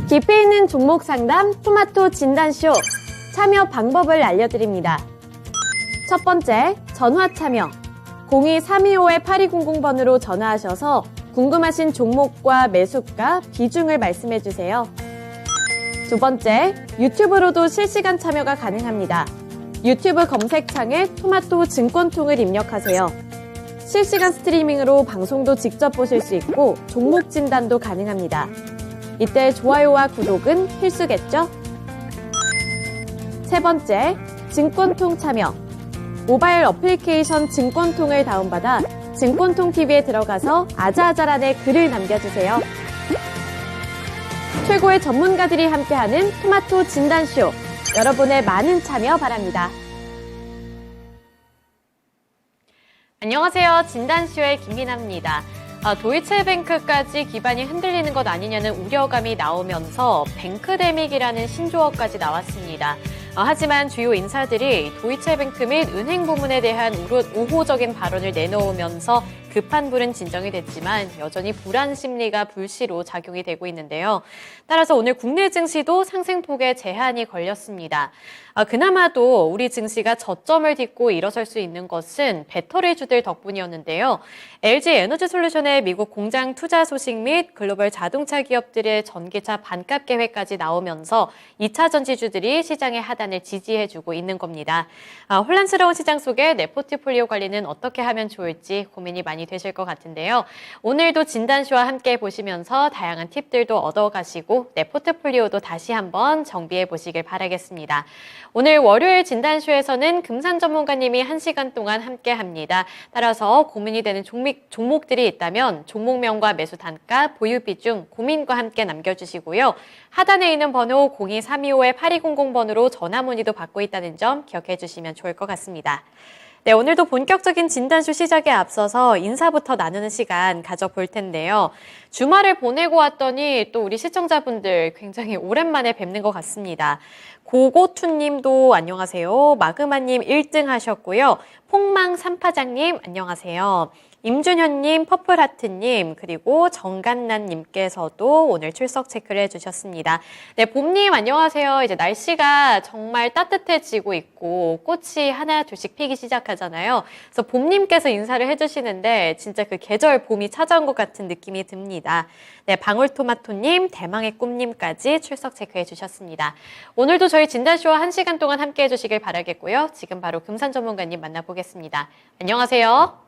깊이 있는 종목 상담 토마토 진단쇼 참여 방법을 알려드립니다. 첫 번째, 전화 참여. 02-325-8200번으로 전화하셔서 궁금하신 종목과 매수가, 비중을 말씀해주세요. 두 번째, 유튜브로도 실시간 참여가 가능합니다. 유튜브 검색창에 토마토 증권통을 입력하세요. 실시간 스트리밍으로 방송도 직접 보실 수 있고 종목 진단도 가능합니다. 이때 좋아요와 구독은 필수겠죠? 세 번째, 증권통 참여. 모바일 어플리케이션 증권통을 다운받아 증권통 TV에 들어가서 아자아자란에 글을 남겨주세요. 최고의 전문가들이 함께하는 토마토 진단쇼. 여러분의 많은 참여 바랍니다. 안녕하세요. 진단쇼의 김민아입니다. 도이체뱅크까지 기반이 흔들리는 것 아니냐는 우려감이 나오면서 뱅크데믹이라는 신조어까지 나왔습니다. 하지만 주요 인사들이 도이체뱅크 및 은행 부문에 대한 우호적인 발언을 내놓으면서 급한 불은 진정이 됐지만 여전히 불안 심리가 불씨로 작용이 되고 있는데요. 따라서 오늘 국내 증시도 상승폭에 제한이 걸렸습니다. 그나마도 우리 증시가 저점을 딛고 일어설 수 있는 것은 배터리주들 덕분이었는데요. LG 에너지솔루션의 미국 공장 투자 소식 및 글로벌 자동차 기업들의 전기차 반값 계획까지 나오면서 2차 전지주들이 시장의 하단을 지지해주고 있는 겁니다. 혼란스러운 시장 속에 내 포트폴리오 관리는 어떻게 하면 좋을지 고민이 많이 되실 것 같은데요. 오늘도 진단쇼와 함께 보시면서 다양한 팁들도 얻어가시고 내 포트폴리오도 다시 한번 정비해 보시길 바라겠습니다. 오늘 월요일 진단쇼에서는 금산 전문가님이 1시간 동안 함께합니다. 따라서 고민이 되는 종목들이 있다면 종목명과 매수 단가, 보유 비중, 고민과 함께 남겨주시고요. 하단에 있는 번호 02-325-8200번으로 전화 문의도 받고 있다는 점 기억해 주시면 좋을 것 같습니다. 네, 오늘도 본격적인 진단쇼 시작에 앞서서 인사부터 나누는 시간 가져볼 텐데요. 주말을 보내고 왔더니 또 우리 시청자분들 굉장히 오랜만에 뵙는 것 같습니다. 고고투님도 안녕하세요. 마그마님 1등 하셨고요. 폭망삼파장님 안녕하세요. 임준현님, 퍼플하트님, 그리고 정간난님께서도 오늘 출석 체크를 해주셨습니다. 네, 봄님 안녕하세요. 이제 날씨가 정말 따뜻해지고 있고 꽃이 하나 둘씩 피기 시작하잖아요. 그래서 봄님께서 인사를 해주시는데 진짜 그 계절 봄이 찾아온 것 같은 느낌이 듭니다. 네, 방울토마토님, 대망의 꿈님까지 출석 체크해 주셨습니다. 오늘도 저희 진단쇼와 1시간 동안 함께 해주시길 바라겠고요. 지금 바로 금산 전문가님 만나보겠습니다. 안녕하세요.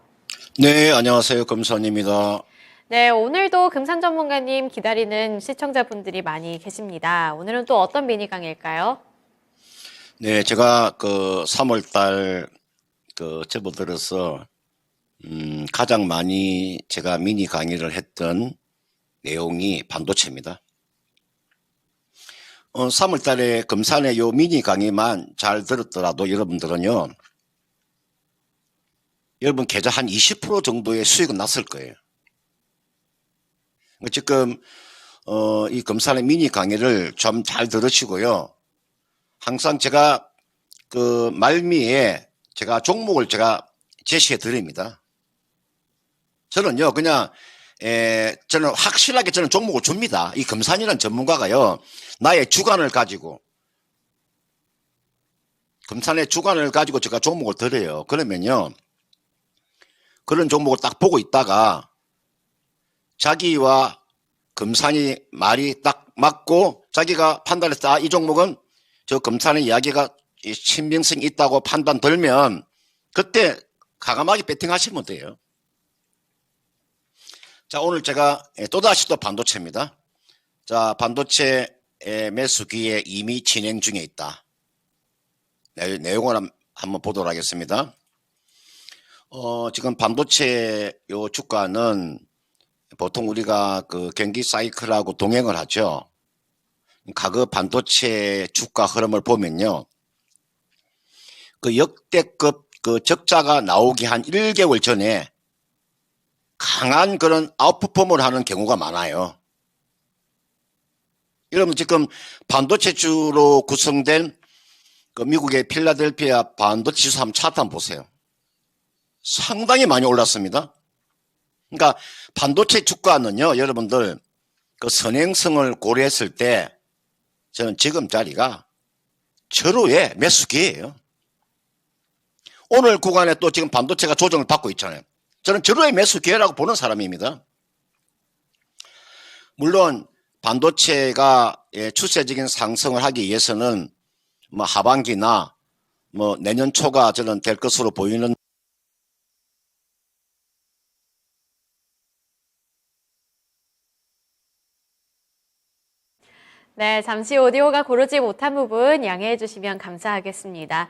네, 안녕하세요. 금산입니다. 네, 오늘도 금산 전문가님 기다리는 시청자분들이 많이 계십니다. 오늘은 또 어떤 미니 강의일까요? 네, 제가 3월달 접어들어서 가장 많이 제가 미니 강의를 했던 내용이 반도체입니다. 3월달에 금산의 요 미니 강의만 잘 들었더라도 여러분들은요, 여러분 계좌 한 20% 정도의 수익은 났을 거예요. 지금 이 금산의 미니 강의를 좀 잘 들으시고요. 항상 제가 말미에 제가 종목을 제가 제시해 드립니다. 저는요 그냥 저는 확실하게 저는 종목을 줍니다. 이 금산이라는 전문가가요 나의 주관을 가지고 금산의 주관을 가지고 제가 종목을 드려요. 그러면요 그런 종목을 딱 보고 있다가 자기와 금산이 말이 딱 맞고 자기가 판단했다. 아, 이 종목은 저 금산의 이야기가 신빙성이 있다고 판단 들면 그때 과감하게 배팅하시면 돼요. 자, 오늘 제가 또다시 또 반도체입니다. 자, 반도체 매수기에 이미 진행 중에 있다. 내용을 한번 보도록 하겠습니다. 지금 반도체 요 주가는 보통 우리가 경기 사이클하고 동행을 하죠. 과거 반도체 주가 흐름을 보면요. 역대급 적자가 나오기 한 1개월 전에 강한 그런 아웃퍼폼을 하는 경우가 많아요. 여러분 지금 반도체주로 구성된 미국의 필라델피아 반도체 지수 한번 차트 한번 보세요. 상당히 많이 올랐습니다. 그러니까 반도체 주가는요, 여러분들 그 선행성을 고려했을 때 저는 지금 자리가 절호의 매수기예요. 오늘 구간에 또 지금 반도체가 조정을 받고 있잖아요. 저는 절호의 매수기회라고 보는 사람입니다. 물론 반도체가 추세적인 상승을 하기 위해서는 뭐 하반기나 뭐 내년 초가 저는 될 것으로 보이는 네, 잠시 오디오가 고르지 못한 부분 양해해 주시면 감사하겠습니다.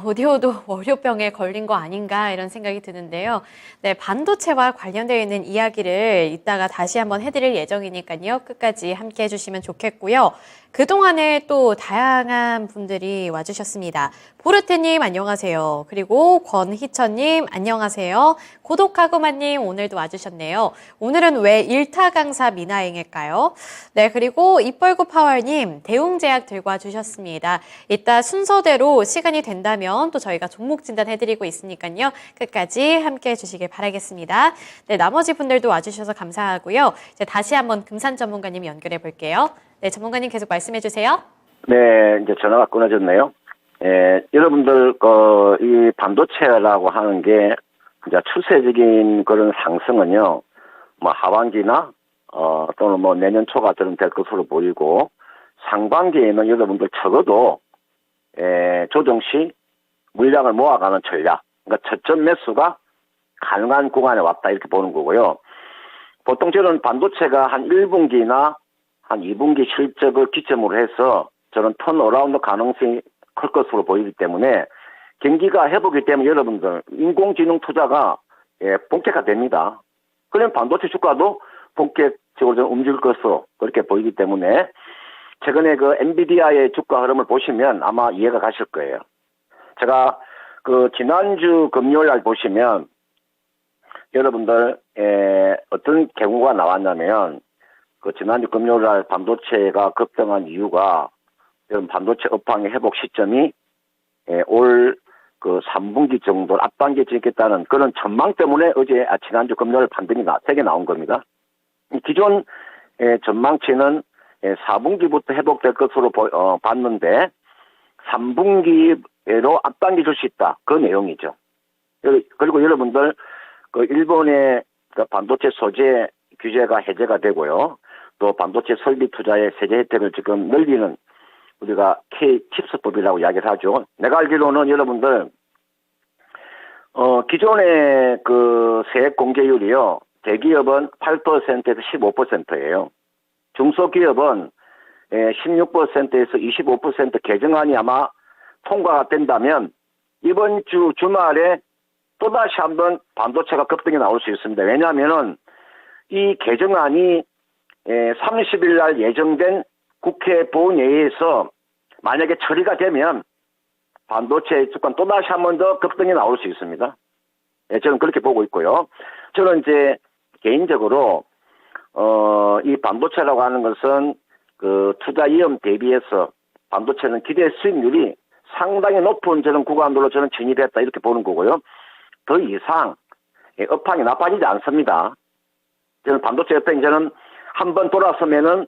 오디오도 월요병에 걸린 거 아닌가 이런 생각이 드는데요. 네, 반도체와 관련되어 있는 이야기를 이따가 다시 한번 해드릴 예정이니까요. 끝까지 함께 해주시면 좋겠고요. 그동안에 또 다양한 분들이 와주셨습니다. 보르테님 안녕하세요. 그리고 권희천님 안녕하세요. 고독하구마님 오늘도 와주셨네요. 오늘은 왜 일타 강사 미나행일까요? 네, 그리고 입벌구 파월님 대웅제약 들고 와주셨습니다. 이따 순서대로 시간이 된다면 또 저희가 종목 진단해드리고 있으니까요. 끝까지 함께 해주시길 바라겠습니다. 네, 나머지 분들도 와주셔서 감사하고요. 이제 다시 한번 금산 전문가님 연결해 볼게요. 네, 전문가님 계속 말씀해 주세요. 네, 이제 전화가 끊어졌네요. 여러분들, 이 반도체라고 하는 게, 이제 추세적인 그런 상승은요, 뭐 하반기나, 또는 뭐 내년 초가 될 것으로 보이고, 상반기에는 여러분들 적어도, 조정 시 물량을 모아가는 전략, 그러니까 저점 매수가 가능한 구간에 왔다, 이렇게 보는 거고요. 보통 저는 반도체가 한 1분기나 한 2분기 실적을 기점으로 해서 저는 턴어라운드 가능성이 클 것으로 보이기 때문에 경기가 회복이 되면 여러분들 인공지능 투자가 본격화됩니다. 그러면 반도체 주가도 본격적으로 좀 움직일 것으로 그렇게 보이기 때문에 최근에 그 엔비디아의 주가 흐름을 보시면 아마 이해가 가실 거예요. 제가 그 지난주 금요일 날 보시면 여러분들 어떤 경우가 나왔냐면 그 지난주 금요일 날 반도체가 급등한 이유가 여러분 반도체 업황의 회복 시점이 올 그 3분기 정도 앞당겨 지겠다는 그런 전망 때문에 어제 지난주 금요일 반등이 세게 나온 겁니다. 기존 전망치는 4분기부터 회복될 것으로 봤는데 3분기로 앞당겨 줄 수 있다. 그 내용이죠. 그리고 여러분들 그 일본의 그 반도체 소재 규제가 해제가 되고요. 또 반도체 설비 투자의 세제 혜택을 지금 늘리는 우리가 K-칩스법이라고 이야기를 하죠. 내가 알기로는 여러분들, 기존의 그 세액 공제율이요. 대기업은 8%에서 15%예요. 중소기업은 16%에서 25% 개정안이 아마 통과가 된다면 이번 주 주말에 또다시 한번 반도체가 급등이 나올 수 있습니다. 왜냐하면은 이 개정안이 30일 날 예정된 국회 본회의에서 만약에 처리가 되면 반도체 주가 또다시 한번 더 급등이 나올 수 있습니다. 저는 그렇게 보고 있고요. 저는 이제 개인적으로 이 반도체라고 하는 것은 그 투자 위험 대비해서 반도체는 기대 수익률이 상당히 높은 저런 구간으로 저는 진입했다 이렇게 보는 거고요. 더 이상 업황이 나빠지지 않습니다. 저는 반도체 옆에 이제는 한번 돌아서면은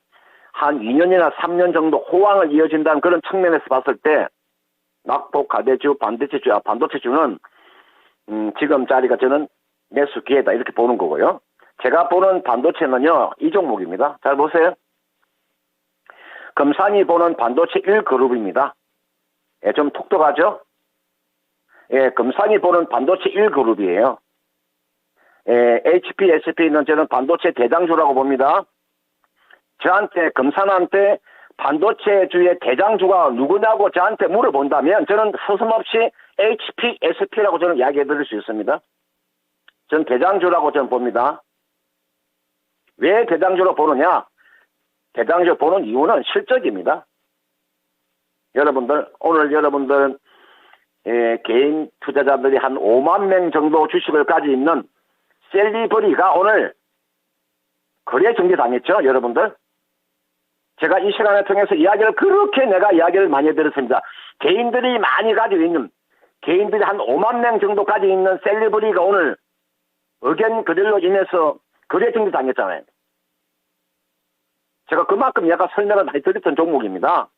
한 2년이나 3년 정도 호황을 이어진다는 그런 측면에서 봤을 때 낙폭 가대주 반도체주는 지금 자리가 저는 매수 기회다 이렇게 보는 거고요. 제가 보는 반도체는요 이 종목입니다. 잘 보세요. 금산이 보는 반도체 1그룹입니다. 좀 톡톡하죠? 금산이 보는 반도체 1그룹이에요. HP, SP는 저는 반도체 대장주라고 봅니다. 저한테, 금산한테 반도체주의 대장주가 누구냐고 저한테 물어본다면 저는 서슴없이 HP, SP라고 저는 이야기해 드릴 수 있습니다. 저는 대장주라고 저는 봅니다. 왜 대장주로 보느냐? 대장주 보는 이유는 실적입니다. 여러분들, 오늘 여러분들, 개인 투자자들이 한 5만 명 정도 주식을 가지고 있는 셀리버리가 오늘 거래 정지당했죠, 여러분들? 제가 이 시간을 통해서 이야기를 그렇게 내가 이야기를 많이 해드렸습니다. 개인들이 많이 가지고 있는, 개인들이 한 5만 명 정도 가지고 있는 셀리버리가 오늘 의견 그들로 인해서 거래 정지당했잖아요. 제가 그만큼 약간 설명을 많이 드렸던 종목입니다.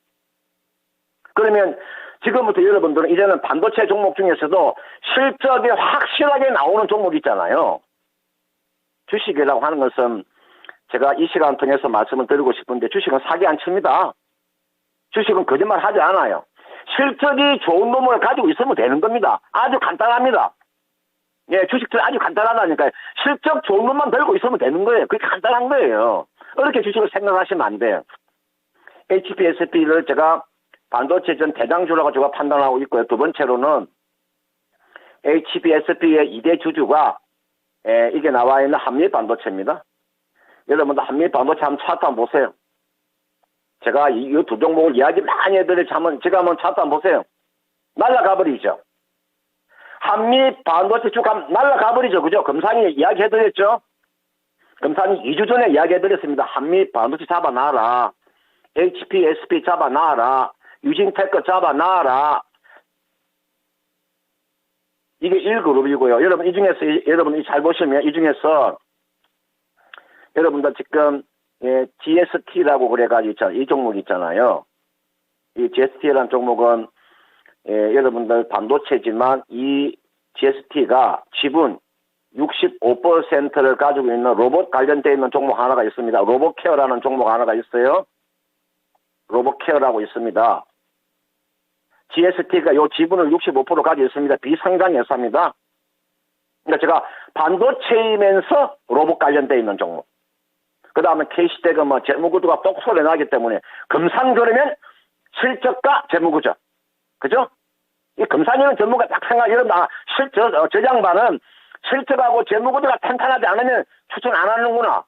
그러면 지금부터 여러분들은 이제는 반도체 종목 중에서도 실적이 확실하게 나오는 종목 있잖아요. 주식이라고 하는 것은 제가 이 시간 통해서 말씀을 드리고 싶은데 주식은 사기 안 칩니다. 주식은 거짓말 하지 않아요. 실적이 좋은 놈을 가지고 있으면 되는 겁니다. 아주 간단합니다. 예, 주식들 아주 간단하다니까요. 실적 좋은 놈만 들고 있으면 되는 거예요. 그게 간단한 거예요. 어렵게 주식을 생각하시면 안 돼요. HPSP를 제가 반도체 전 대장주라고 제가 판단하고 있고요. 두 번째로는 HPSP의 2대 주주가 이게 나와 있는 한미 반도체입니다. 여러분들 한미 반도체 한번 차트 한번 보세요. 제가 이 두 종목을 이야기 많이 해드리자면 제가 한번 차트 한번 보세요. 날라가 버리죠. 한미 반도체 쭉 날라가 버리죠. 그죠? 금산이 이야기 해드렸죠. 금산이 2주 전에 이야기 해드렸습니다. 한미 반도체 잡아놔라. HPSP 잡아놔라. 유진테크 잡아놔라. 이게 1그룹이고요. 여러분, 이 중에서, 여러분이 잘 보시면, 이 중에서, 여러분들 지금, GST라고 그래가지고, 이 종목 있잖아요. 이 GST라는 종목은, 여러분들 반도체지만, 이 GST가 지분 65%를 가지고 있는 로봇 관련되어 있는 종목 하나가 있습니다. 로봇케어라는 종목 하나가 있어요. 로봇케어라고 있습니다. GST가 요 지분을 65% 가지고 있습니다. 비상장 회사입니다. 그러니까 제가 반도체이면서 로봇 관련되어 있는 종목. 그 다음에 KC대가 뭐 재무구조가 똑소리 나기 때문에 금산 그러면 실적과 재무구조. 그죠? 이 금산이는 전문가 딱 생각, 여러분, 저 장반은 실적하고 재무구조가 탄탄하지 않으면 추천 안 하는구나.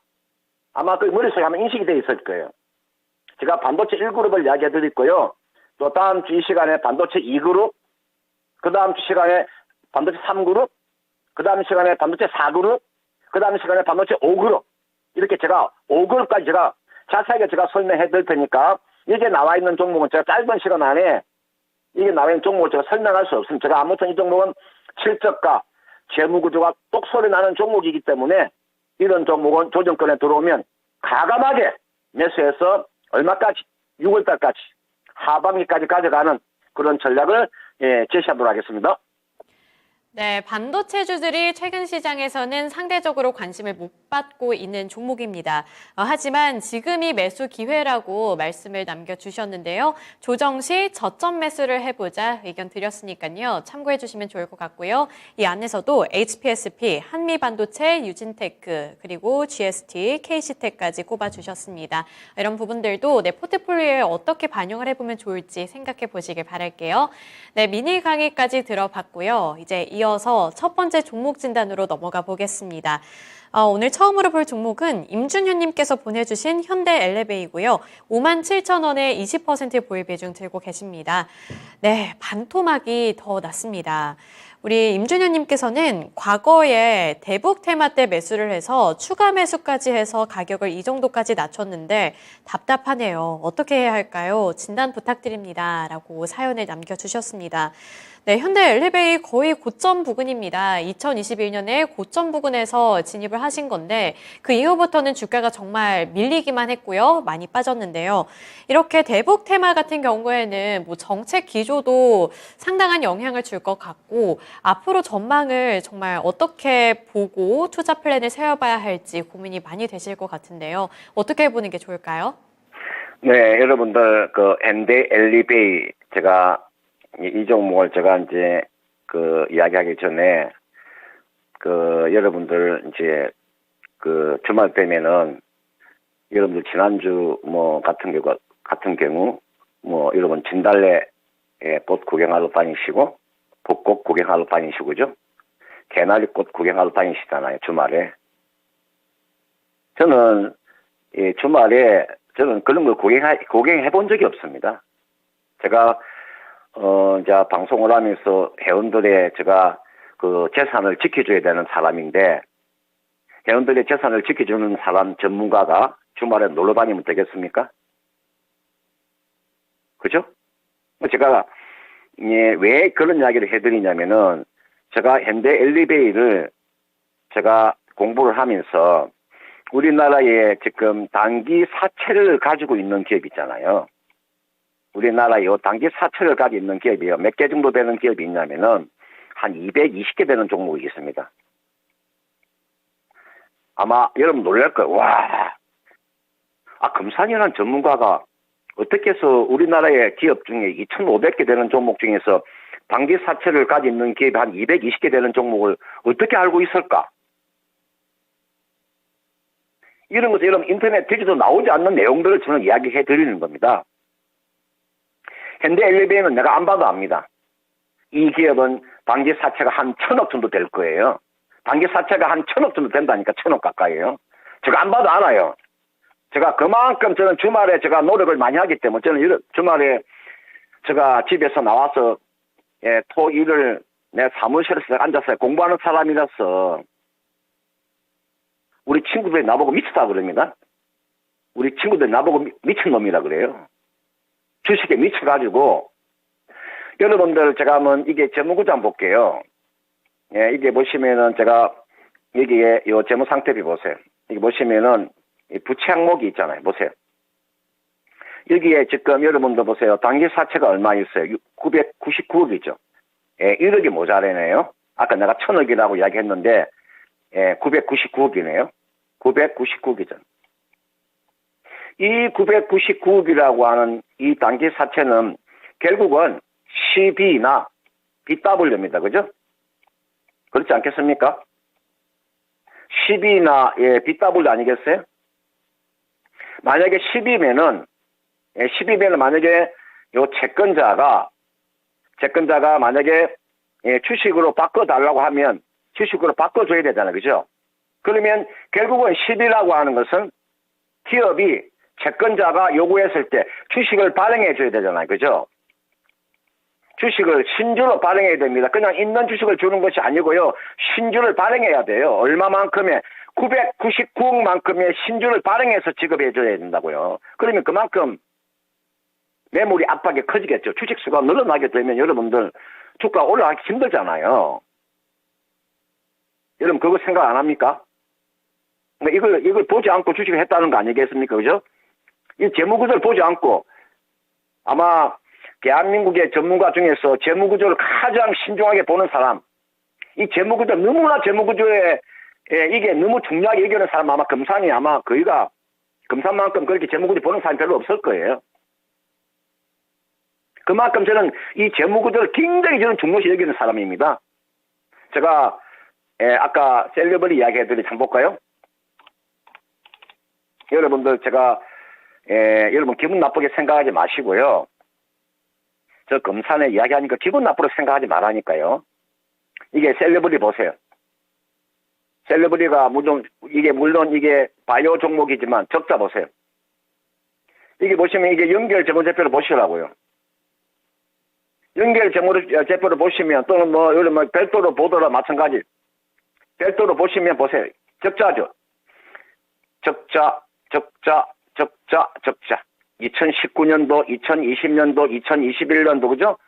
아마 그 머릿속에 아마 인식이 돼 있을 거예요. 제가 반도체 1그룹을 이야기해 드렸고요. 또 다음 주 이 시간에 반도체 2그룹, 그 다음 주 시간에 반도체 3그룹, 그 다음 시간에 반도체 4그룹, 그 다음 시간에 반도체 5그룹. 이렇게 제가 5그룹까지 제가 자세하게 제가 설명해 드릴 테니까 이게 나와 있는 종목은 제가 짧은 시간 안에 이게 나와 있는 종목을 제가 설명할 수 없습니다. 제가 아무튼 이 종목은 실적과 재무구조가 똑소리 나는 종목이기 때문에 이런 종목은 조정권에 들어오면 과감하게 매수해서 얼마까지? 6월달까지 하반기까지 가져가는 그런 전략을 제시하도록 하겠습니다. 네, 반도체주들이 최근 시장에서는 상대적으로 관심을 못 받고 있는 종목입니다. 하지만 지금이 매수 기회라고 말씀을 남겨주셨는데요. 조정 시 저점 매수를 해보자 의견 드렸으니까요. 참고해 주시면 좋을 것 같고요. 이 안에서도 HPSP, 한미반도체, 유진테크, 그리고 GST, KC텍까지 꼽아주셨습니다. 이런 부분들도 내 포트폴리오에 어떻게 반영을 해보면 좋을지 생각해 보시길 바랄게요. 네, 미니 강의까지 들어봤고요. 이제 이어서 첫 번째 종목 진단으로 넘어가 보겠습니다. 오늘 처음으로 볼 종목은 임준현님께서 보내주신 현대엘레베이고요. 57,000원에 20% 보유 비중 들고 계십니다. 네, 반토막이 더 났습니다. 우리 임준현님께서는 과거에 대북 테마 때 매수를 해서 추가 매수까지 해서 가격을 이 정도까지 낮췄는데 답답하네요. 어떻게 해야 할까요? 진단 부탁드립니다. 라고 사연을 남겨주셨습니다. 네, 현대엘리베이 거의 고점 부근입니다. 2021년에 고점 부근에서 진입을 하신 건데 그 이후부터는 주가가 정말 밀리기만 했고요. 많이 빠졌는데요. 이렇게 대북 테마 같은 경우에는 뭐 정책 기조도 상당한 영향을 줄 것 같고 앞으로 전망을 정말 어떻게 보고 투자 플랜을 세워봐야 할지 고민이 많이 되실 것 같은데요. 어떻게 보는 게 좋을까요? 네, 여러분들 그 현대엘리베이 제가 이 종목을 제가 이제 이야기하기 전에 여러분들 이제 주말 되면은 여러분들 지난주 뭐 같은 경우 뭐 여러분 진달래 꽃 구경하러 다니시고 벚꽃 구경하러 다니시고 그죠? 개나리 꽃 구경하러 다니시잖아요 주말에. 저는 주말에 저는 그런 걸 구경해 본 적이 없습니다. 제가 이제 방송을 하면서 회원들의 제가 재산을 지켜줘야 되는 사람인데, 회원들의 재산을 지켜주는 사람 전문가가 주말에 놀러 다니면 되겠습니까? 그죠? 제가, 왜 그런 이야기를 해드리냐면은, 제가 현대엘리베이를 제가 공부를 하면서, 우리나라에 지금 단기 사채를 가지고 있는 기업이 있잖아요. 우리나라에 단기 사채를 가지고 있는 기업이요. 몇 개 정도 되는 기업이 있냐면은 한 220개 되는 종목이 있습니다. 아마 여러분 놀랄 거예요. 와, 금산이라는 전문가가 어떻게 해서 우리나라의 기업 중에 2,500개 되는 종목 중에서 단기 사채를 가지고 있는 기업이 한 220개 되는 종목을 어떻게 알고 있을까? 이런 것을 여러분 인터넷 뒤져도 나오지 않는 내용들을 저는 이야기해 드리는 겁니다. 현대엘리베이는 내가 안 봐도 압니다. 이 기업은 단기 사채가 한 1,000억 정도 될 거예요. 단기 사채가 한 1,000억 정도 된다니까 1,000억 가까이요. 제가 안 봐도 알아요. 제가 그만큼 저는 주말에 제가 노력을 많이 하기 때문에 저는 주말에 제가 집에서 나와서 토, 일을 내 사무실에서 앉아서 공부하는 사람이라서 우리 친구들이 나보고 미치다 그럽니다. 우리 친구들이 나보고 미친놈이라 그래요. 주식에 미쳐가지고 여러분들 제가 한번 이게 재무구장 볼게요. 예, 이게 보시면은 제가 여기에 요 재무상태비 보세요. 이게 보시면은 이 부채 항목이 있잖아요. 보세요. 여기에 지금 여러분들 보세요. 단기 사채가 얼마 있어요? 999억이죠. 예, 1억이 모자라네요. 아까 내가 1,000억이라고 이야기했는데 999억이네요. 999억이죠. 이 999억이라고 하는 이 단기 사채는 결국은 CB나 BW입니다. 그죠? 그렇지 않겠습니까? CB나 BW 아니겠어요? 만약에 10이면은 만약에 요 채권자가 만약에 주식으로 바꿔달라고 하면 주식으로 바꿔줘야 되잖아요. 그죠? 그러면 결국은 10이라고 하는 것은 기업이 채권자가 요구했을 때 주식을 발행해 줘야 되잖아요. 그죠? 주식을 신주로 발행해야 됩니다. 그냥 있는 주식을 주는 것이 아니고요. 신주를 발행해야 돼요. 얼마만큼의 999억만큼의 신주를 발행해서 지급해 줘야 된다고요. 그러면 그만큼 매물이 압박이 커지겠죠. 주식수가 늘어나게 되면 여러분들 주가 올라가기 힘들잖아요. 여러분 그거 생각 안 합니까? 이걸 보지 않고 주식을 했다는 거 아니겠습니까? 그죠? 이 재무구조를 보지 않고 아마 대한민국의 전문가 중에서 재무구조를 가장 신중하게 보는 사람, 이 재무구조 너무나 재무구조에 이게 너무 중요하게 여기는 사람 아마 금산이 아마 거의가 금산만큼 그렇게 재무구조 보는 사람이 별로 없을 거예요. 그만큼 저는 이 재무구조를 굉장히 저는 중요시 여기는 사람입니다. 제가 아까 셀러브리 이야기해드린 참 볼까요? 여러분들 제가 여러분 기분 나쁘게 생각하지 마시고요. 저 금산에 이야기하니까 기분 나쁘게 생각하지 말라니까요. 이게 셀러브리 보세요. 셀러브리가 물론 이게 바이오 종목이지만 적자 보세요. 이게 보시면 이게 연결 재무제표를 보시라고요. 연결 재무제표를 보시면 또는 여러분 별도로 보더라 마찬가지. 별도로 보시면 보세요. 적자죠. 적자. 2019년도, 2020년도, 2021년도, 그죠?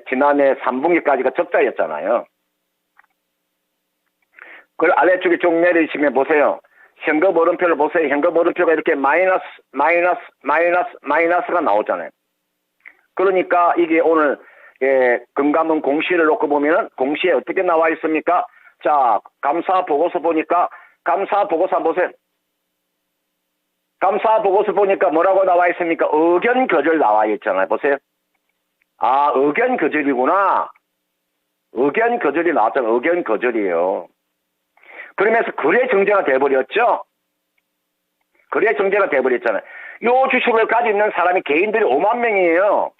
지난해 3분기까지가 적자였잖아요. 그 아래쪽에 쭉 내리시면 보세요. 현금 오름표를 보세요. 현금 오름표가 이렇게 마이너스가 나오잖아요. 그러니까 이게 오늘, 금감원 공시를 놓고 보면은 공시에 어떻게 나와 있습니까? 자, 감사 보고서 보니까, 감사 보고서 보세요. 감사 보고서 보니까 뭐라고 나와 있습니까? 의견 거절 나와 있잖아요. 보세요. 아, 의견 거절이구나. 의견 거절이 나왔잖아요. 의견 거절이에요. 그러면서 거래 정지가 돼버렸죠? 거래 정지가 돼버렸잖아요. 요 주식을 가지고 있는 사람이 개인들이 5만 명이에요.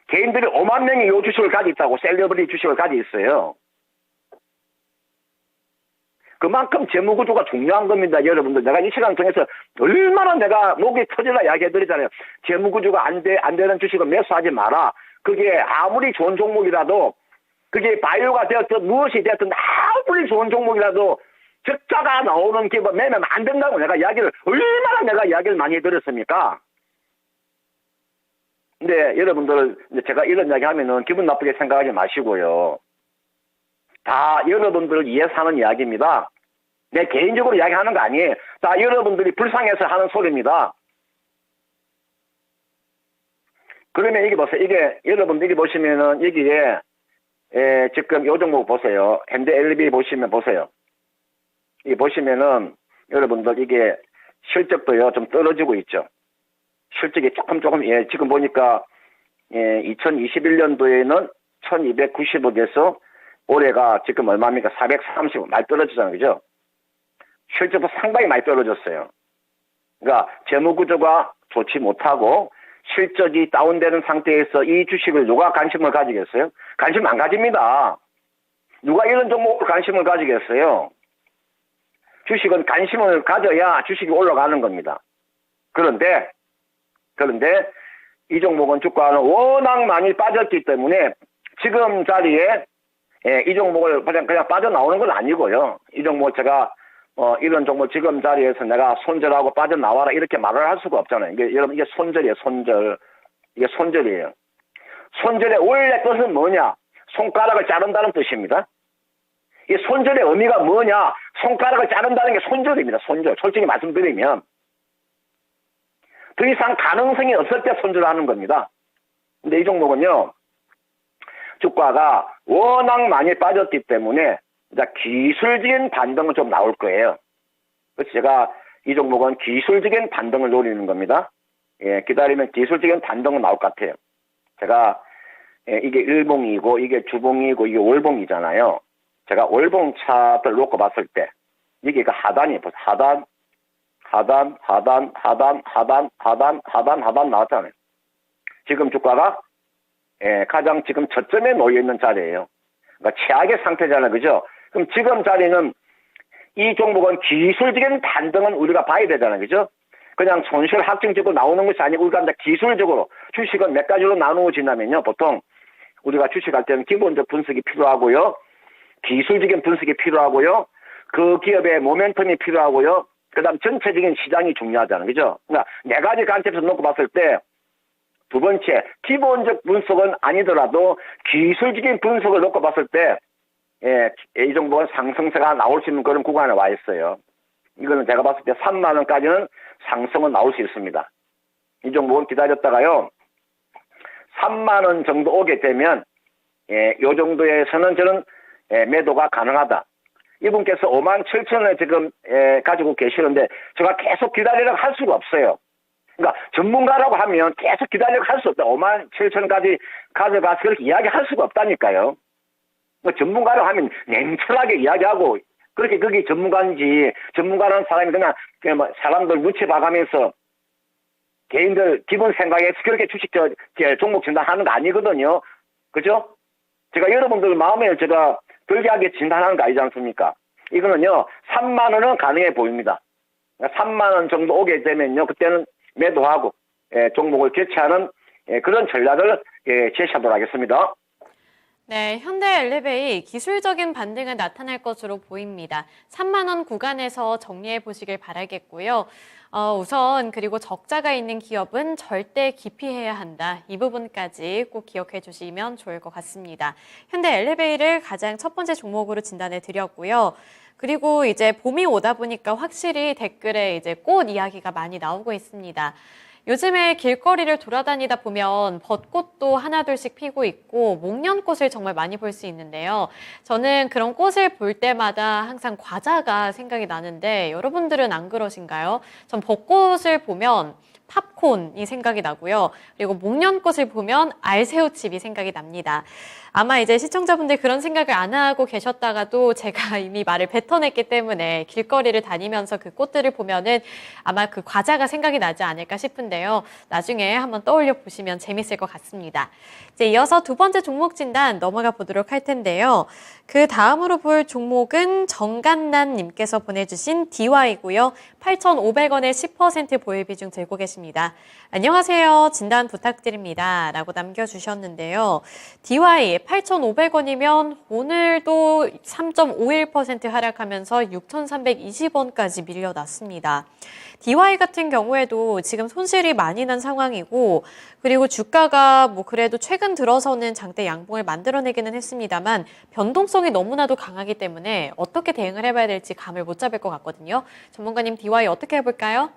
개인들이 5만 명이 요 주식을 가지고 있다고, 셀러브리 주식을 가지고 있어요. 그만큼 재무구조가 중요한 겁니다. 여러분들 내가 이 시간 통해서 얼마나 내가 목이 터질라 이야기해드리잖아요. 재무구조가 안 되는 주식은 매수하지 마라. 그게 아무리 좋은 종목이라도 그게 바이오가 되었든 무엇이 되었든 아무리 좋은 종목이라도 적자가 나오는 기업은 매면 안 된다고 얼마나 내가 이야기를 많이 해드렸습니까? 근데 여러분들 제가 이런 이야기 하면은 기분 나쁘게 생각하지 마시고요. 다 여러분들을 위해서 하는 이야기입니다. 내 개인적으로 이야기하는 거 아니에요. 자, 여러분들이 불쌍해서 하는 소리입니다. 그러면 이게 보세요. 이게 여러분들이 보시면은 여기에 지금 요 종목 보세요. 현대 LB 보시면 보세요. 이 보시면은 여러분들 이게 실적도요 좀 떨어지고 있죠. 실적이 조금 지금 보니까 2021년도에는 1290억에서 올해가 지금 얼마입니까? 430억 많이 떨어지잖아요. 그죠? 실적도 상당히 많이 떨어졌어요. 그러니까 재무구조가 좋지 못하고 실적이 다운되는 상태에서 이 주식을 누가 관심을 가지겠어요? 관심 안 가집니다. 누가 이런 종목을 관심을 가지겠어요? 주식은 관심을 가져야 주식이 올라가는 겁니다. 그런데 이 종목은 주가는 워낙 많이 빠졌기 때문에 지금 자리에 이 종목을 그냥 빠져나오는 건 아니고요. 이 종목 제가 이런 종목 지금 자리에서 내가 손절하고 빠져나와라 이렇게 말을 할 수가 없잖아요. 여러분 이게 손절이에요. 손절. 이게 손절이에요. 손절의 원래 뜻은 뭐냐? 손가락을 자른다는 뜻입니다. 이 손절의 의미가 뭐냐? 손가락을 자른다는 게 손절입니다. 손절. 솔직히 말씀드리면 더 이상 가능성이 없을 때 손절하는 겁니다. 근데 이 종목은요. 주가가 워낙 많이 빠졌기 때문에 기술적인 반등은 좀 나올 거예요. 그래서 제가 이 종목은 기술적인 반등을 노리는 겁니다. 기다리면 기술적인 반등은 나올 것 같아요. 제가 이게 일봉이고 이게 주봉이고 이게 월봉이잖아요. 제가 월봉 차트를 놓고 봤을 때 이게 하단이 하단 나왔잖아요. 지금 주가가 가장 지금 저점에 놓여 있는 자리예요. 그러니까 최악의 상태잖아요. 그죠? 그럼 지금 자리는 이 종목은 기술적인 반등은 우리가 봐야 되잖아요. 그죠? 그냥 손실 확정적으로 나오는 것이 아니고 우리가 기술적으로 주식은 몇 가지로 나누어진다면요. 보통 우리가 주식할 때는 기본적 분석이 필요하고요. 기술적인 분석이 필요하고요. 그 기업의 모멘텀이 필요하고요. 그 다음 전체적인 시장이 중요하잖아요. 그죠? 그러니까 네 가지 관점에서 놓고 봤을 때 두 번째, 기본적 분석은 아니더라도 기술적인 분석을 놓고 봤을 때 이 정도는 상승세가 나올 수 있는 그런 구간에 와 있어요. 이거는 제가 봤을 때 3만 원까지는 상승은 나올 수 있습니다. 이 종목은 기다렸다가요. 3만 원 정도 오게 되면 이 정도에서는 저는 매도가 가능하다. 이분께서 5만 7천 원을 지금 가지고 계시는데 제가 계속 기다리라고 할 수가 없어요. 그러니까 전문가라고 하면 계속 기다리라고 할 수 없다. 5만 7천 원까지 가져가서 그렇게 이야기할 수가 없다니까요. 전문가라고 하면 냉철하게 이야기하고 그렇게 그게 전문가인지 전문가라는 사람이 그냥 뭐 사람들 눈치 봐가면서 개인들 기본 생각에 그렇게 주식 종목 진단하는 거 아니거든요. 그죠? 제가 여러분들 마음에 제가 들게 하게 진단하는 거 아니지 않습니까? 이거는요 3만 원은 가능해 보입니다. 3만 원 정도 오게 되면요 그때는 매도하고 종목을 교체하는 그런 전략을 제시하도록 하겠습니다. 네, 현대엘리베이 기술적인 반등은 나타날 것으로 보입니다. 3만 원 구간에서 정리해 보시길 바라겠고요. 우선 그리고 적자가 있는 기업은 절대 기피해야 한다. 이 부분까지 꼭 기억해 주시면 좋을 것 같습니다. 현대엘리베이를 가장 첫 번째 종목으로 진단해 드렸고요. 그리고 이제 봄이 오다 보니까 확실히 댓글에 이제 꽃 이야기가 많이 나오고 있습니다. 요즘에 길거리를 돌아다니다 보면 벚꽃도 하나둘씩 피고 있고 목련꽃을 정말 많이 볼 수 있는데요. 저는 그런 꽃을 볼 때마다 항상 과자가 생각이 나는데 여러분들은 안 그러신가요? 전 벚꽃을 보면 팝콘이 생각이 나고요. 그리고 목련꽃을 보면 알새우칩이 생각이 납니다. 아마 이제 시청자분들 그런 생각을 안 하고 계셨다가도 제가 이미 말을 뱉어냈기 때문에 길거리를 다니면서 그 꽃들을 보면은 아마 그 과자가 생각이 나지 않을까 싶은데요. 나중에 한번 떠올려 보시면 재밌을 것 같습니다. 이제 이어서 두 번째 종목 진단 넘어가 보도록 할 텐데요. 그 다음으로 볼 종목은 정간난 님께서 보내주신 DY고요. 8,500원에 10% 보유 비중 들고 계십니다. 만나보겠습니다. 안녕하세요. 진단 부탁드립니다. 라고 남겨주셨는데요. DY 8,500원이면 오늘도 3.51% 하락하면서 6,320원까지 밀려났습니다. DY 같은 경우에도 지금 손실이 많이 난 상황이고, 그리고 주가가 뭐 그래도 최근 들어서는 장대 양봉을 만들어내기는 했습니다만 변동성이 너무나도 강하기 때문에 어떻게 대응을 해봐야 될지 감을 못 잡을 것 같거든요. 전문가님, DY 어떻게 해볼까요?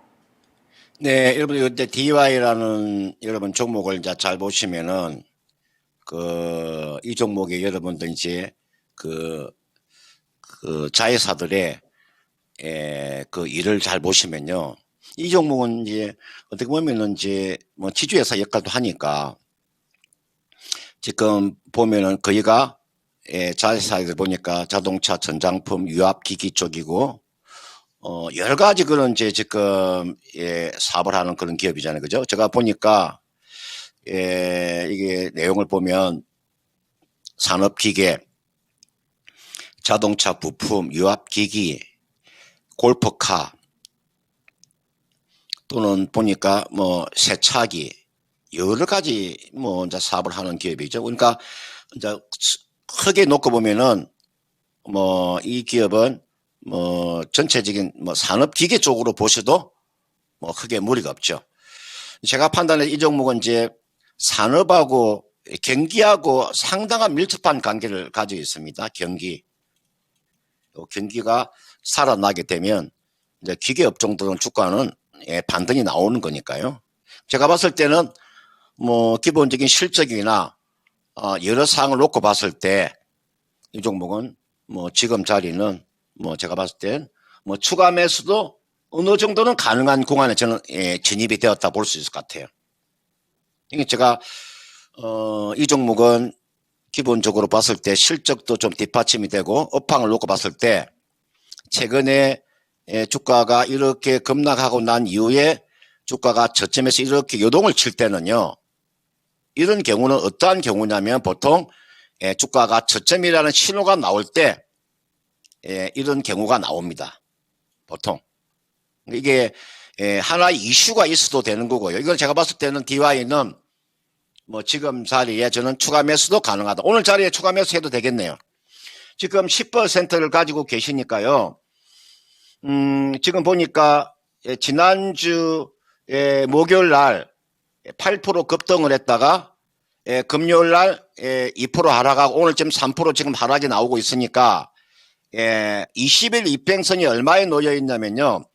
네, 여러분, 이때 DY라는 여러분 종목을 이제 잘 보시면은, 이 종목에 여러분들 이제 그 자회사들의 그 일을 잘 보시면요. 이 종목은 이제 어떻게 보면은 이제 뭐 지주회사 역할도 하니까 지금 보면은 거기가 자회사들 보니까 자동차, 전장품, 유압기기 쪽이고 여러 가지 그런 이제 지금 사업을 하는 그런 기업이잖아요. 그죠? 제가 보니까 이게 내용을 보면 산업기계, 자동차 부품, 유압기기, 골프카 또는 보니까 뭐 세차기 여러 가지 뭐 이제 사업을 하는 기업이죠. 그러니까 이제 크게 놓고 보면은 뭐 이 기업은 뭐 전체적인 뭐 산업기계 쪽으로 보셔도 뭐 크게 무리가 없죠. 제가 판단해 이 종목은 이제 산업하고 경기하고 상당한 밀접한 관계를 가지고 있습니다. 경기가 살아나게 되면 이제 기계 업종들은 주가는 반등이 나오는 거니까요. 제가 봤을 때는 뭐 기본적인 실적이나 여러 사항을 놓고 봤을 때 이 종목은 뭐 지금 자리는 뭐 제가 봤을 땐 뭐 추가 매수도 어느 정도는 가능한 공간에 저는 진입이 되었다 볼 수 있을 것 같아요. 이게 제가 이 종목은 기본적으로 봤을 때 실적도 좀 뒷받침이 되고 업황을 놓고 봤을 때 최근에 주가가 이렇게 급락하고 난 이후에 주가가 저점에서 이렇게 요동을 칠 때는요. 이런 경우는 어떠한 경우냐면 보통 주가가 저점이라는 신호가 나올 때 이런 경우가 나옵니다. 보통. 이게 하나의 이슈가 있어도 되는 거고요. 이걸 제가 봤을 때는 DY는 뭐 지금 자리에 저는 추가 매수도 가능하다. 오늘 자리에 추가 매수해도 되겠네요. 지금 10%를 가지고 계시니까요. 지금 보니까 지난주 목요일 날 8% 급등을 했다가 금요일 날 2% 하락하고 오늘 지금 3% 지금 하락이 나오고 있으니까 20일 이평선이 얼마에 놓여 있냐면요.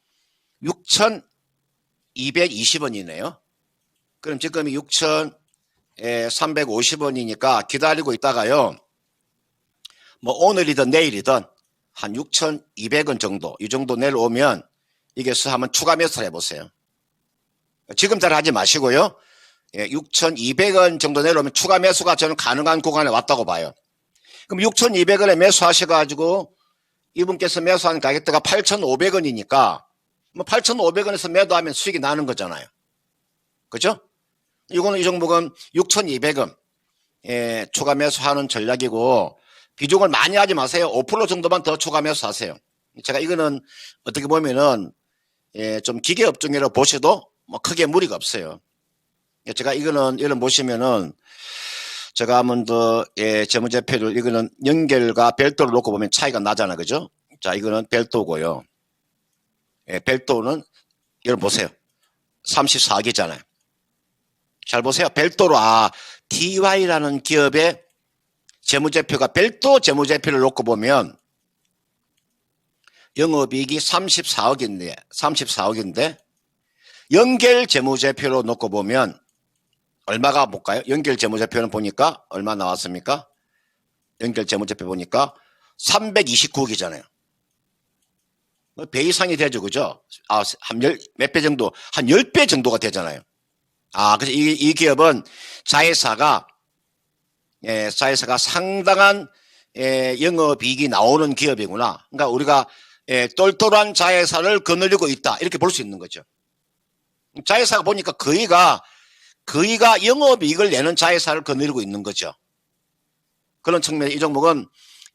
6,220원이네요. 그럼 지금이 6,350원이니까 기다리고 있다가요. 뭐 오늘이든 내일이든 한 6,200원 정도 이 정도 내려오면 이게 한번 추가 매수를 해보세요. 지금 잘 하지 마시고요. 6,200원 정도 내려오면 추가 매수가 저는 가능한 구간에 왔다고 봐요. 그럼 6,200원에 매수하셔가지고 이분께서 매수한 가격대가 8,500원이니까 뭐 8,500원에서 매도하면 수익이 나는 거잖아요. 그죠? 이거는 이 종목은 6,200원 추가 매수하는 전략이고 비중을 많이 하지 마세요. 5% 정도만 더 추가 매수하세요. 제가 이거는 어떻게 보면은 좀 기계 업종이라고 보셔도 뭐 크게 무리가 없어요. 제가 이거는 이런 보시면은 제가 한번 더 재무제표를 이거는 연결과 별도로 놓고 보면 차이가 나잖아요. 그죠? 자, 이거는 별도고요. 별도는 여러분 보세요. 34기잖아요. 잘 보세요. 별도로 DY라는 기업의 재무제표가 별도 재무제표를 놓고 보면 영업이익이 34억인데 연결 재무제표로 놓고 보면 얼마가 볼까요? 연결 재무제표는 보니까 얼마 나왔습니까? 연결 재무제표 보니까 329억이잖아요. 배 이상이 되죠, 그죠? 몇 배 정도, 한 10배 정도가 되잖아요. 그래서 이 기업은 자회사가 상당한 영업이익이 나오는 기업이구나. 그러니까 우리가 똘똘한 자회사를 거느리고 있다. 이렇게 볼 수 있는 거죠. 자회사가 보니까 거의가 영업이익을 내는 자회사를 거느리고 있는 거죠. 그런 측면에 이 종목은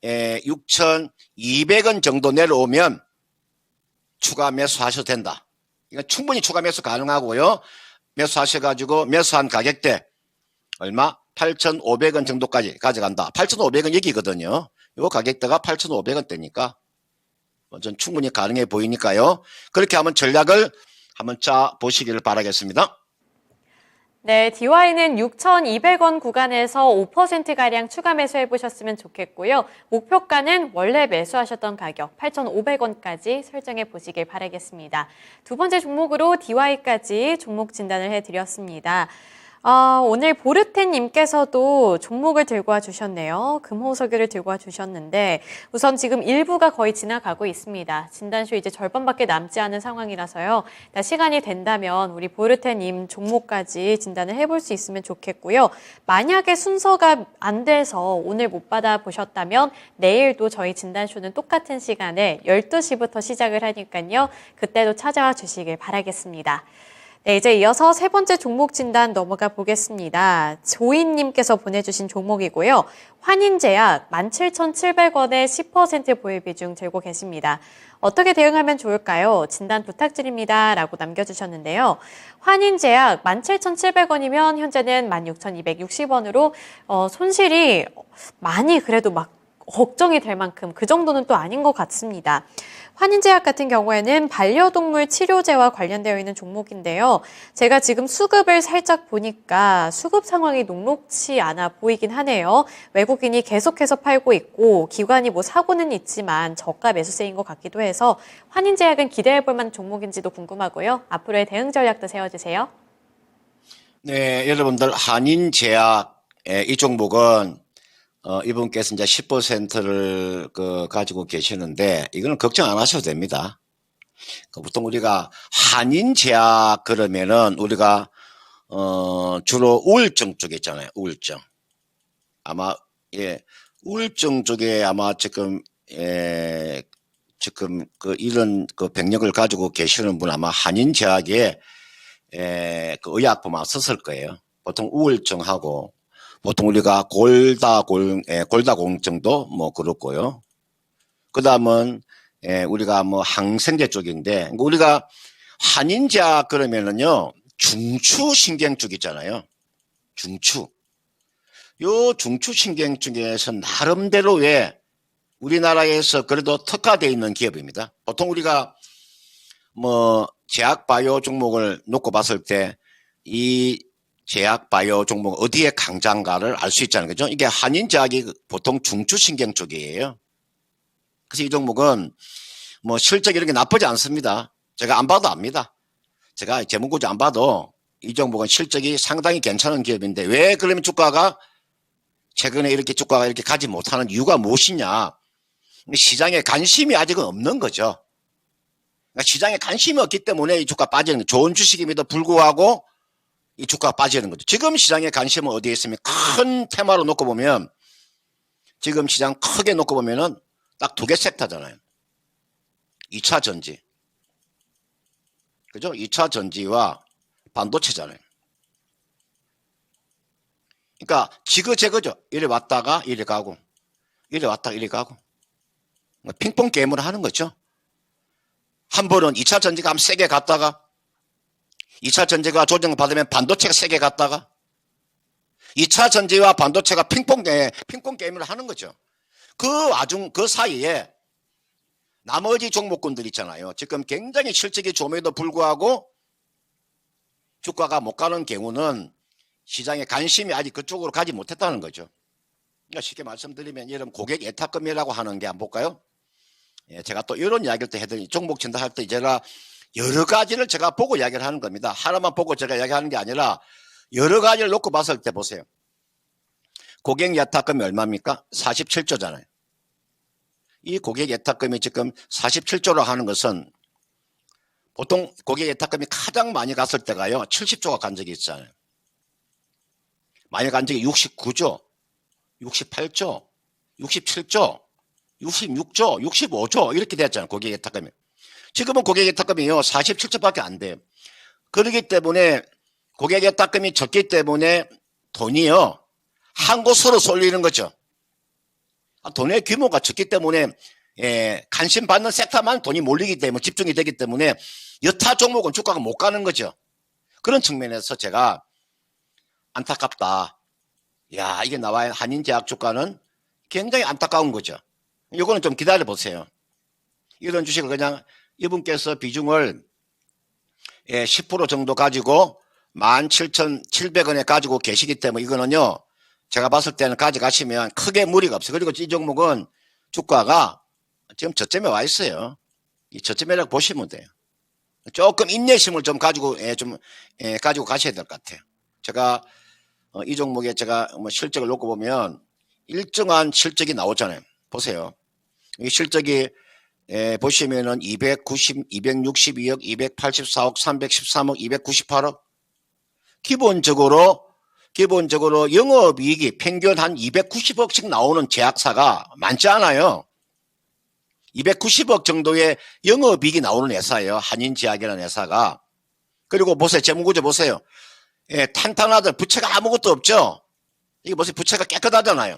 6,200원 정도 내려오면 추가 매수하셔도 된다. 이거 충분히 추가 매수 가능하고요. 매수하셔가지고 매수한 가격대 얼마? 8,500원 정도까지 가져간다. 8,500원 여기거든요. 요 가격대가 8,500원대니까 전 충분히 가능해 보이니까요. 그렇게 한번 전략을 한번 짜 보시기를 바라겠습니다. 네, DY는 6,200원 구간에서 5%가량 추가 매수해 보셨으면 좋겠고요. 목표가는 원래 매수하셨던 가격 8,500원까지 설정해 보시길 바라겠습니다. 두 번째 종목으로 DY까지 종목 진단을 해드렸습니다. 오늘 보르텐님께서도 종목을 들고 와주셨네요. 금호석유를 들고 와주셨는데 우선 지금 일부가 거의 지나가고 있습니다. 진단쇼 이제 절반밖에 남지 않은 상황이라서요. 시간이 된다면 우리 보르텐님 종목까지 진단을 해볼 수 있으면 좋겠고요. 만약에 순서가 안 돼서 오늘 못 받아보셨다면 내일도 저희 진단쇼는 똑같은 시간에 12시부터 시작을 하니까요. 그때도 찾아와 주시길 바라겠습니다. 네, 이제 이어서 세 번째 종목 진단 넘어가 보겠습니다. 조인님께서 보내주신 종목이고요. 환인제약 17,700원에 10% 보유 비중 들고 계십니다. 어떻게 대응하면 좋을까요? 진단 부탁드립니다. 라고 남겨주셨는데요. 환인제약 17,700원이면 현재는 16,260원으로 손실이 많이 그래도 막 걱정이 될 만큼 그 정도는 또 아닌 것 같습니다. 환인제약 같은 경우에는 반려동물 치료제와 관련되어 있는 종목인데요. 제가 지금 수급을 살짝 보니까 수급 상황이 녹록치 않아 보이긴 하네요. 외국인이 계속해서 팔고 있고 기관이 뭐 사고는 있지만 저가 매수세인 것 같기도 해서 환인제약은 기대해볼 만한 종목인지도 궁금하고요. 앞으로의 대응 전략도 세워주세요. 네, 여러분들 한인제약 이 종목은 이분께서 이제 10%를 가지고 계시는데 이거는 걱정 안 하셔도 됩니다. 보통 우리가 한인제약 그러면은 우리가 주로 우울증 쪽에 있잖아요. 우울증. 아마 우울증 쪽에 아마 지금 이런 병력을 가지고 계시는 분 아마 한인제약에 의약품 아마 썼을 거예요. 보통 우울증하고 보통 우리가 골다공증도 뭐 그렇고요. 그 다음은 우리가 뭐 항생제 쪽인데 우리가 한인제약 그러면은요 중추신경 쪽 있잖아요. 요 중추신경 쪽에서 나름대로 왜 우리나라에서 그래도 특화되어 있는 기업입니다. 보통 우리가 뭐 제약바이오 종목을 놓고 봤을 때 이 제약바이오 종목 어디에 강장가를 알 수 있잖아요. 그죠? 이게 한인제약이 보통 중추신경 쪽이에요. 그래서 이 종목은 뭐 실적 이런 게 나쁘지 않습니다. 제가 안 봐도 압니다. 제가 재무구조 안 봐도 이 종목은 실적이 상당히 괜찮은 기업인데 왜 그러면 주가가 최근에 이렇게 주가가 이렇게 가지 못하는 이유가 무엇이냐? 시장에 관심이 아직은 없는 거죠. 그러니까 시장에 관심이 없기 때문에 이 주가 빠지는 거예요. 좋은 주식임에도 불구하고 이 주가가 빠지는 거죠. 지금 시장에 관심은 어디에 있으면 큰 테마로 놓고 보면 지금 시장 크게 놓고 보면은 딱 두 개 섹터잖아요. 2차 전지. 그죠? 2차 전지와 반도체잖아요. 그러니까 지그재그죠. 이래 왔다가 이래 가고 이래 왔다가 이래 가고 핑퐁 게임을 하는 거죠. 한 번은 2차 전지가 한번 세게 갔다가 2차 전지가 조정받으면 반도체가 세게 갔다가 2차 전지와 반도체가 핑퐁 게임을 하는 거죠. 그 사이에 나머지 종목군들 있잖아요. 지금 굉장히 실적이 좋음에도 불구하고 주가가 못 가는 경우는 시장에 관심이 아직 그쪽으로 가지 못했다는 거죠. 그러니까 쉽게 말씀드리면 여러분 고객 예탁금이라고 하는 게 한번 볼까요? 제가 또 이런 이야기를 또 해드리니 종목 진단할 때 제가 여러 가지를 제가 보고 이야기를 하는 겁니다. 하나만 보고 제가 이야기하는 게 아니라 여러 가지를 놓고 봤을 때 보세요. 고객 예탁금이 얼마입니까? 47조잖아요. 이 고객 예탁금이 지금 47조로 하는 것은 보통 고객 예탁금이 가장 많이 갔을 때가요. 70조가 간 적이 있잖아요. 많이 간 적이 69조, 68조, 67조, 66조, 65조 이렇게 됐잖아요. 고객 예탁금이. 지금은 고객 예탁금이요 47조밖에 안 돼요. 그렇기 때문에 고객 예탁금이 적기 때문에 돈이요 한 곳으로 쏠리는 거죠. 돈의 규모가 적기 때문에 관심 받는 섹터만 돈이 몰리기 때문에 집중이 되기 때문에 여타 종목은 주가가 못 가는 거죠. 그런 측면에서 제가 안타깝다. 야, 이게 나와야 한인제약 주가는 굉장히 안타까운 거죠. 요거는 좀 기다려 보세요. 이런 주식을 그냥 이분께서 비중을 10% 정도 가지고 17,700원에 가지고 계시기 때문에 이거는요, 제가 봤을 때는 가져가시면 크게 무리가 없어요. 그리고 이 종목은 주가가 지금 저점에 와 있어요. 이 저점이라고 보시면 돼요. 조금 인내심을 좀 가지고 가지고 가셔야 될 것 같아요. 제가 이 종목에 제가 뭐 실적을 놓고 보면 일정한 실적이 나오잖아요. 보세요. 이 실적이 보시면은 262억, 284억, 313억, 298억. 기본적으로 영업이익이 평균 한 290억씩 나오는 제약사가 많지 않아요. 290억 정도의 영업이익이 나오는 회사예요. 한인제약이라는 회사가. 그리고 보세요. 재무구조 보세요. 탄탄하다. 부채가 아무것도 없죠. 이게 보세요. 부채가 깨끗하잖아요.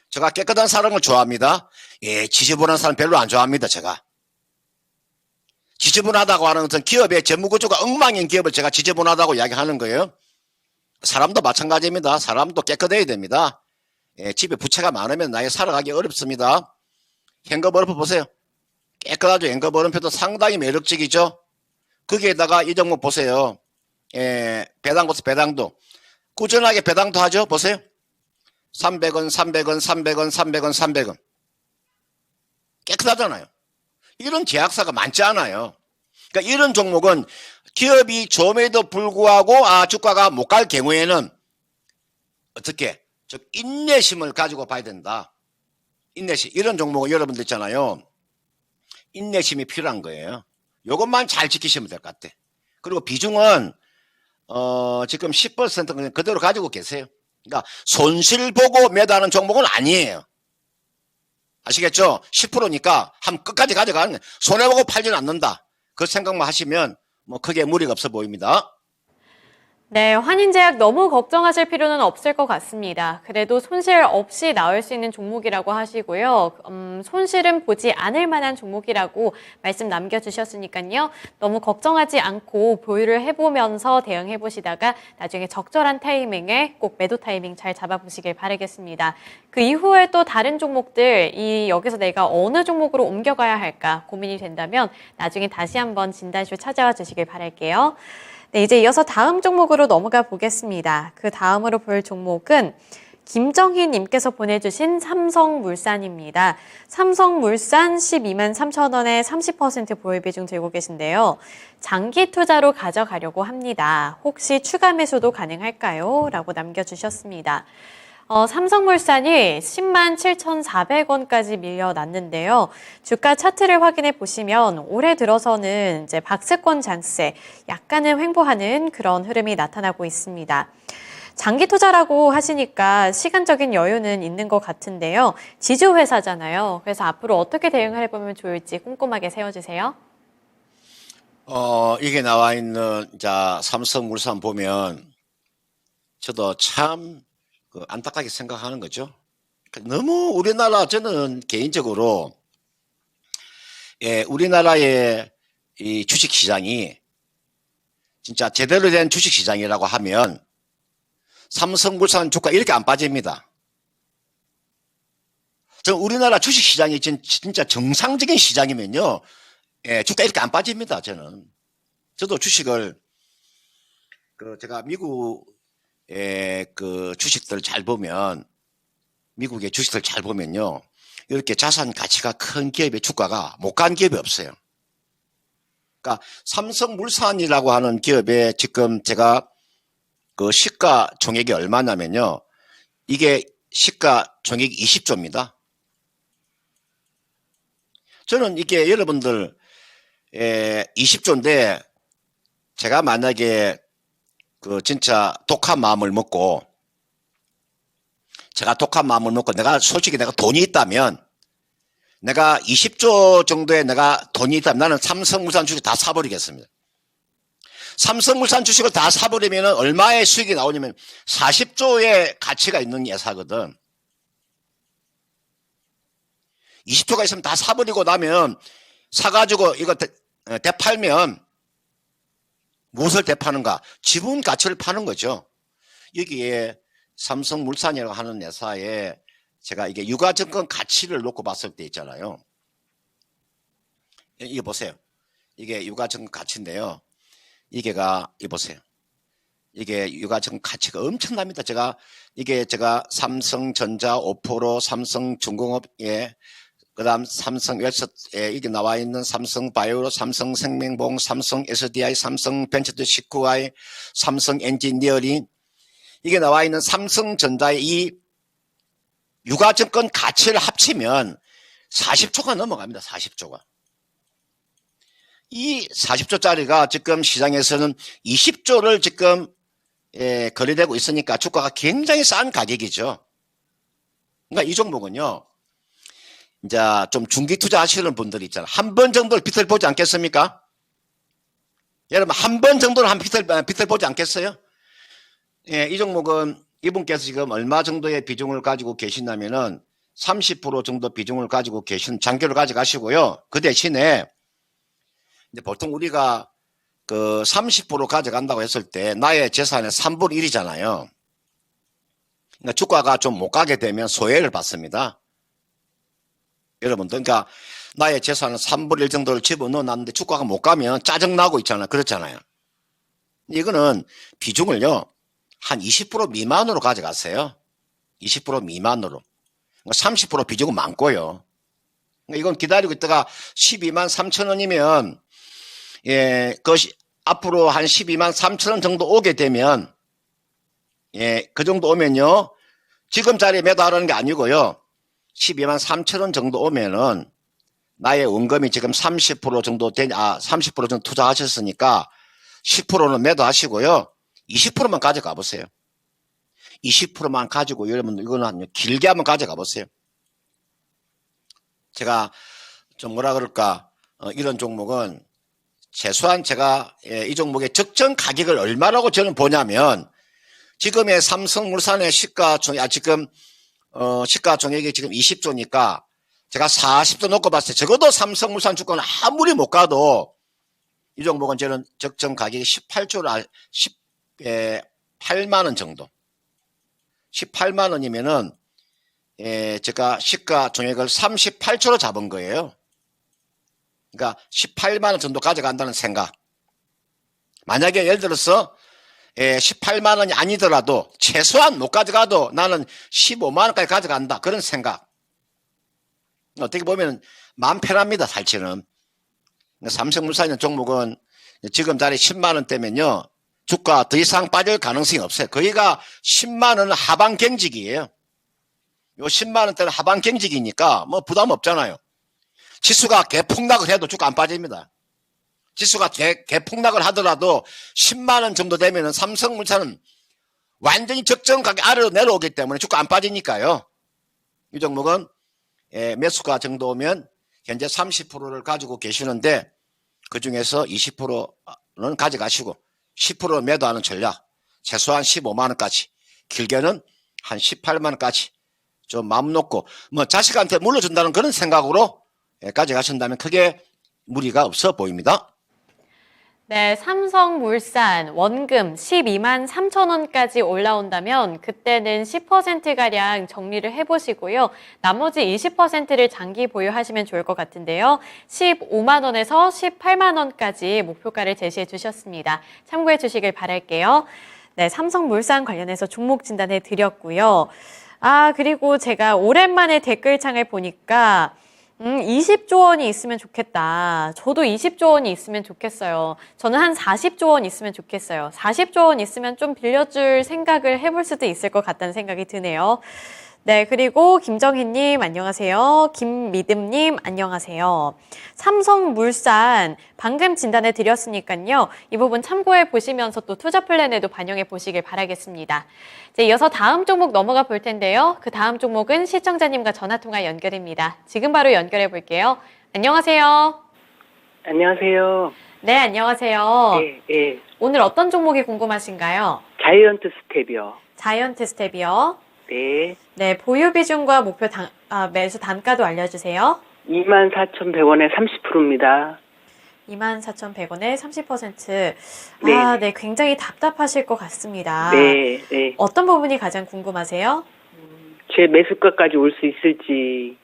제가 깨끗한 사람을 좋아합니다. 지저분한 사람 별로 안 좋아합니다. 제가. 지저분하다고 하는 것은 기업의 재무구조가 엉망인 기업을 제가 지저분하다고 이야기하는 거예요. 사람도 마찬가지입니다. 사람도 깨끗해야 됩니다. 집에 부채가 많으면 나에 살아가기 어렵습니다. 현금 어른표 보세요. 깨끗하죠. 현금 어른표도 상당히 매력적이죠. 거기에다가 이 종목 보세요. 배당 보세요. 배당도. 꾸준하게 배당도 하죠. 보세요. 300원, 300원, 300원, 300원, 300원. 깨끗하잖아요. 이런 제약사가 많지 않아요. 그러니까 이런 종목은 기업이 좋음에도 불구하고 주가가 못 갈 경우에는 어떻게? 즉 인내심을 가지고 봐야 된다. 인내심. 이런 종목은 여러분들 있잖아요. 인내심이 필요한 거예요. 요것만 잘 지키시면 될 것 같아. 그리고 비중은 지금 10% 그대로 가지고 계세요. 그러니까 손실 보고 매도하는 종목은 아니에요. 아시겠죠? 10%니까 한 끝까지 가져가는 거예요. 손해보고 팔지는 않는다. 그 생각만 하시면 뭐 크게 무리가 없어 보입니다. 네, 환인제약 너무 걱정하실 필요는 없을 것 같습니다. 그래도 손실 없이 나올 수 있는 종목이라고 하시고요. 손실은 보지 않을 만한 종목이라고 말씀 남겨주셨으니까요. 너무 걱정하지 않고 보유를 해보면서 대응해보시다가 나중에 적절한 타이밍에 꼭 매도 타이밍 잘 잡아보시길 바라겠습니다. 그 이후에 또 다른 종목들, 여기서 내가 어느 종목으로 옮겨가야 할까 고민이 된다면 나중에 다시 한번 진단쇼 찾아와 주시길 바랄게요. 네, 이제 이어서 다음 종목으로 넘어가 보겠습니다. 그 다음으로 볼 종목은 김정희 님께서 보내주신 삼성물산입니다. 삼성물산 12만 3천 원에 30% 보유 비중 들고 계신데요. 장기 투자로 가져가려고 합니다. 혹시 추가 매수도 가능할까요? 라고 남겨주셨습니다. 삼성물산이 10만 7,400원까지 밀려났는데요. 주가 차트를 확인해 보시면 올해 들어서는 이제 박스권 장세, 약간은 횡보하는 그런 흐름이 나타나고 있습니다. 장기 투자라고 하시니까 시간적인 여유는 있는 것 같은데요. 지주회사잖아요. 그래서 앞으로 어떻게 대응을 해보면 좋을지 꼼꼼하게 세워주세요. 이게 나와 있는 삼성물산 보면 저도 참 안타깝게 생각하는 거죠. 너무 우리나라, 저는 개인적으로, 우리나라의 이 주식시장이 진짜 제대로 된 주식시장이라고 하면 삼성물산 주가 이렇게 안 빠집니다. 우리나라 주식시장이 진짜 정상적인 시장이면요, 주가 이렇게 안 빠집니다, 저는. 저도 주식을, 제가 미국 주식들 잘 보면, 미국의 주식들 잘 보면요, 이렇게 자산 가치가 큰 기업의 주가가 못 간 기업이 없어요. 그러니까 삼성물산이라고 하는 기업에 지금 제가 그 시가 총액이 얼마냐면요, 이게 시가 총액이 20조입니다. 저는 이게 여러분들 20조인데 제가 만약에 진짜 독한 마음을 먹고, 내가 솔직히 내가 돈이 있다면, 내가 20조 정도의 내가 돈이 있다면 나는 삼성물산 주식 다 사버리겠습니다. 삼성물산 주식을 다 사버리면 얼마의 수익이 나오냐면 40조의 가치가 있는 회사거든. 20초가 있으면 다 사버리고 나면 사가지고 이거 되팔면 무엇을 되파는가? 지분 가치를 파는 거죠. 여기에 삼성물산이라고 하는 회사에 제가 이게 유가증권 가치를 놓고 봤을 때 있잖아요. 이게 보세요. 이게 유가증권 가치인데요. 이거 보세요. 이게 유가증권 가치가 엄청납니다. 제가 삼성전자 5%, 삼성중공업에 그다음 삼성웰스에 이게 나와 있는 삼성바이오로, 삼성생명보험, 삼성 SDI, 삼성벤처드 19i, 삼성엔지니어링 이게 나와 있는 삼성전자의 이 유가증권 가치를 합치면 40조가 넘어갑니다. 40조가. 이 40조짜리가 지금 시장에서는 20조를 지금 거래되고 있으니까 주가가 굉장히 싼 가격이죠. 그러니까 이 종목은요. 이제 좀 중기 투자하시는 분들이 있잖아요. 한 번 정도를 빛을 보지 않겠습니까? 여러분 한 번 정도는 빛을 보지 않겠어요? 예, 이 종목은 이분께서 지금 얼마 정도의 비중을 가지고 계시냐면은 30% 정도 비중을 가지고 계신 장기를 가져가시고요. 그 대신에 이제 보통 우리가 그 30% 가져간다고 했을 때 나의 재산의 3분의 1이잖아요. 그러니까 주가가 좀 못 가게 되면 소외를 받습니다. 여러분들, 그러니까 나의 재산은 3분의 1 정도를 집어넣어 놨는데 주가가 못 가면 짜증나고 있잖아요. 그렇잖아요. 이거는 비중을요, 한 20% 미만으로 가져갔어요. 20% 미만으로. 30% 비중은 많고요. 그러니까 이건 기다리고 있다가 12만 3천 원이면, 예, 그것이 앞으로 한 12만 3천 원 정도 오게 되면, 예, 그 정도 오면요, 지금 자리에 매도하라는 게 아니고요. 12만 3천 원 정도 오면은 나의 원금이 지금 30% 정도 30% 정도 투자하셨으니까 10%는 매도하시고요. 20%만 가져가 보세요. 20%만 가지고 여러분들 이거는 길게 한번 가져가 보세요. 제가 좀 뭐라 그럴까 이런 종목은 최소한 제가 이 종목의 적정 가격을 얼마라고 저는 보냐면 지금의 삼성물산의 지금 시가총액이 지금 20조니까 제가 40조 놓고 봤을 때 적어도 삼성물산 주가는 아무리 못 가도 이 종목은 저는 적정 가격이 18만 원 정도. 18만 원이면은 제가 시가총액을 38조로 잡은 거예요. 그러니까 18만 원 정도 가져간다는 생각. 만약에 예를 들어서 18만 원이 아니더라도 최소한 못 가져가도 나는 15만 원까지 가져간다. 그런 생각. 어떻게 보면 마음 편합니다. 사실은. 삼성물산이라는 종목은 지금 자리 10만 원대면요. 주가 더 이상 빠질 가능성이 없어요. 거기가 10만 원은 하방 경직이에요. 요 10만 원대는 하방 경직이니까 뭐 부담 없잖아요. 지수가 개폭락을 해도 주가 안 빠집니다. 지수가 개폭락을 하더라도 10만 원 정도 되면은 삼성물산은 완전히 적정 가격 아래로 내려오기 때문에 주가 안 빠지니까요. 이 종목은 매수가 정도 오면 현재 30%를 가지고 계시는데 그 중에서 20%는 가져가시고 10%는 매도하는 전략. 최소한 15만 원까지, 길게는 한 18만 원까지 좀 마음 놓고 뭐 자식한테 물려준다는 그런 생각으로 가져가신다면 크게 무리가 없어 보입니다. 네, 삼성물산 원금 12만 3천 원까지 올라온다면 그때는 10%가량 정리를 해보시고요. 나머지 20%를 장기 보유하시면 좋을 것 같은데요. 15만 원에서 18만 원까지 목표가를 제시해 주셨습니다. 참고해 주시길 바랄게요. 네, 삼성물산 관련해서 종목 진단해 드렸고요. 그리고 제가 오랜만에 댓글창을 보니까 20조 원이 있으면 좋겠다. 저도 20조 원이 있으면 좋겠어요. 저는 한 40조 원 있으면 좋겠어요. 40조 원 있으면 좀 빌려줄 생각을 해볼 수도 있을 것 같다는 생각이 드네요. 네, 그리고 김정희님 안녕하세요. 김미듬님 안녕하세요. 삼성물산 방금 진단해 드렸으니까요. 이 부분 참고해 보시면서 또 투자 플랜에도 반영해 보시길 바라겠습니다. 이제 이어서 다음 종목 넘어가 볼 텐데요. 그 다음 종목은 시청자님과 전화통화 연결입니다. 지금 바로 연결해 볼게요. 안녕하세요. 안녕하세요. 네, 안녕하세요. 예. 오늘 어떤 종목이 궁금하신가요? 자이언트 스텝이요. 자이언트 스텝이요. 네. 네, 보유 비중과 목표 매수 단가도 알려주세요. 24,100원에 30%입니다. 24,100원에 30%. 네. 네, 굉장히 답답하실 것 같습니다. 네, 네. 어떤 부분이 가장 궁금하세요? 제 매수가까지 올 수 있을지.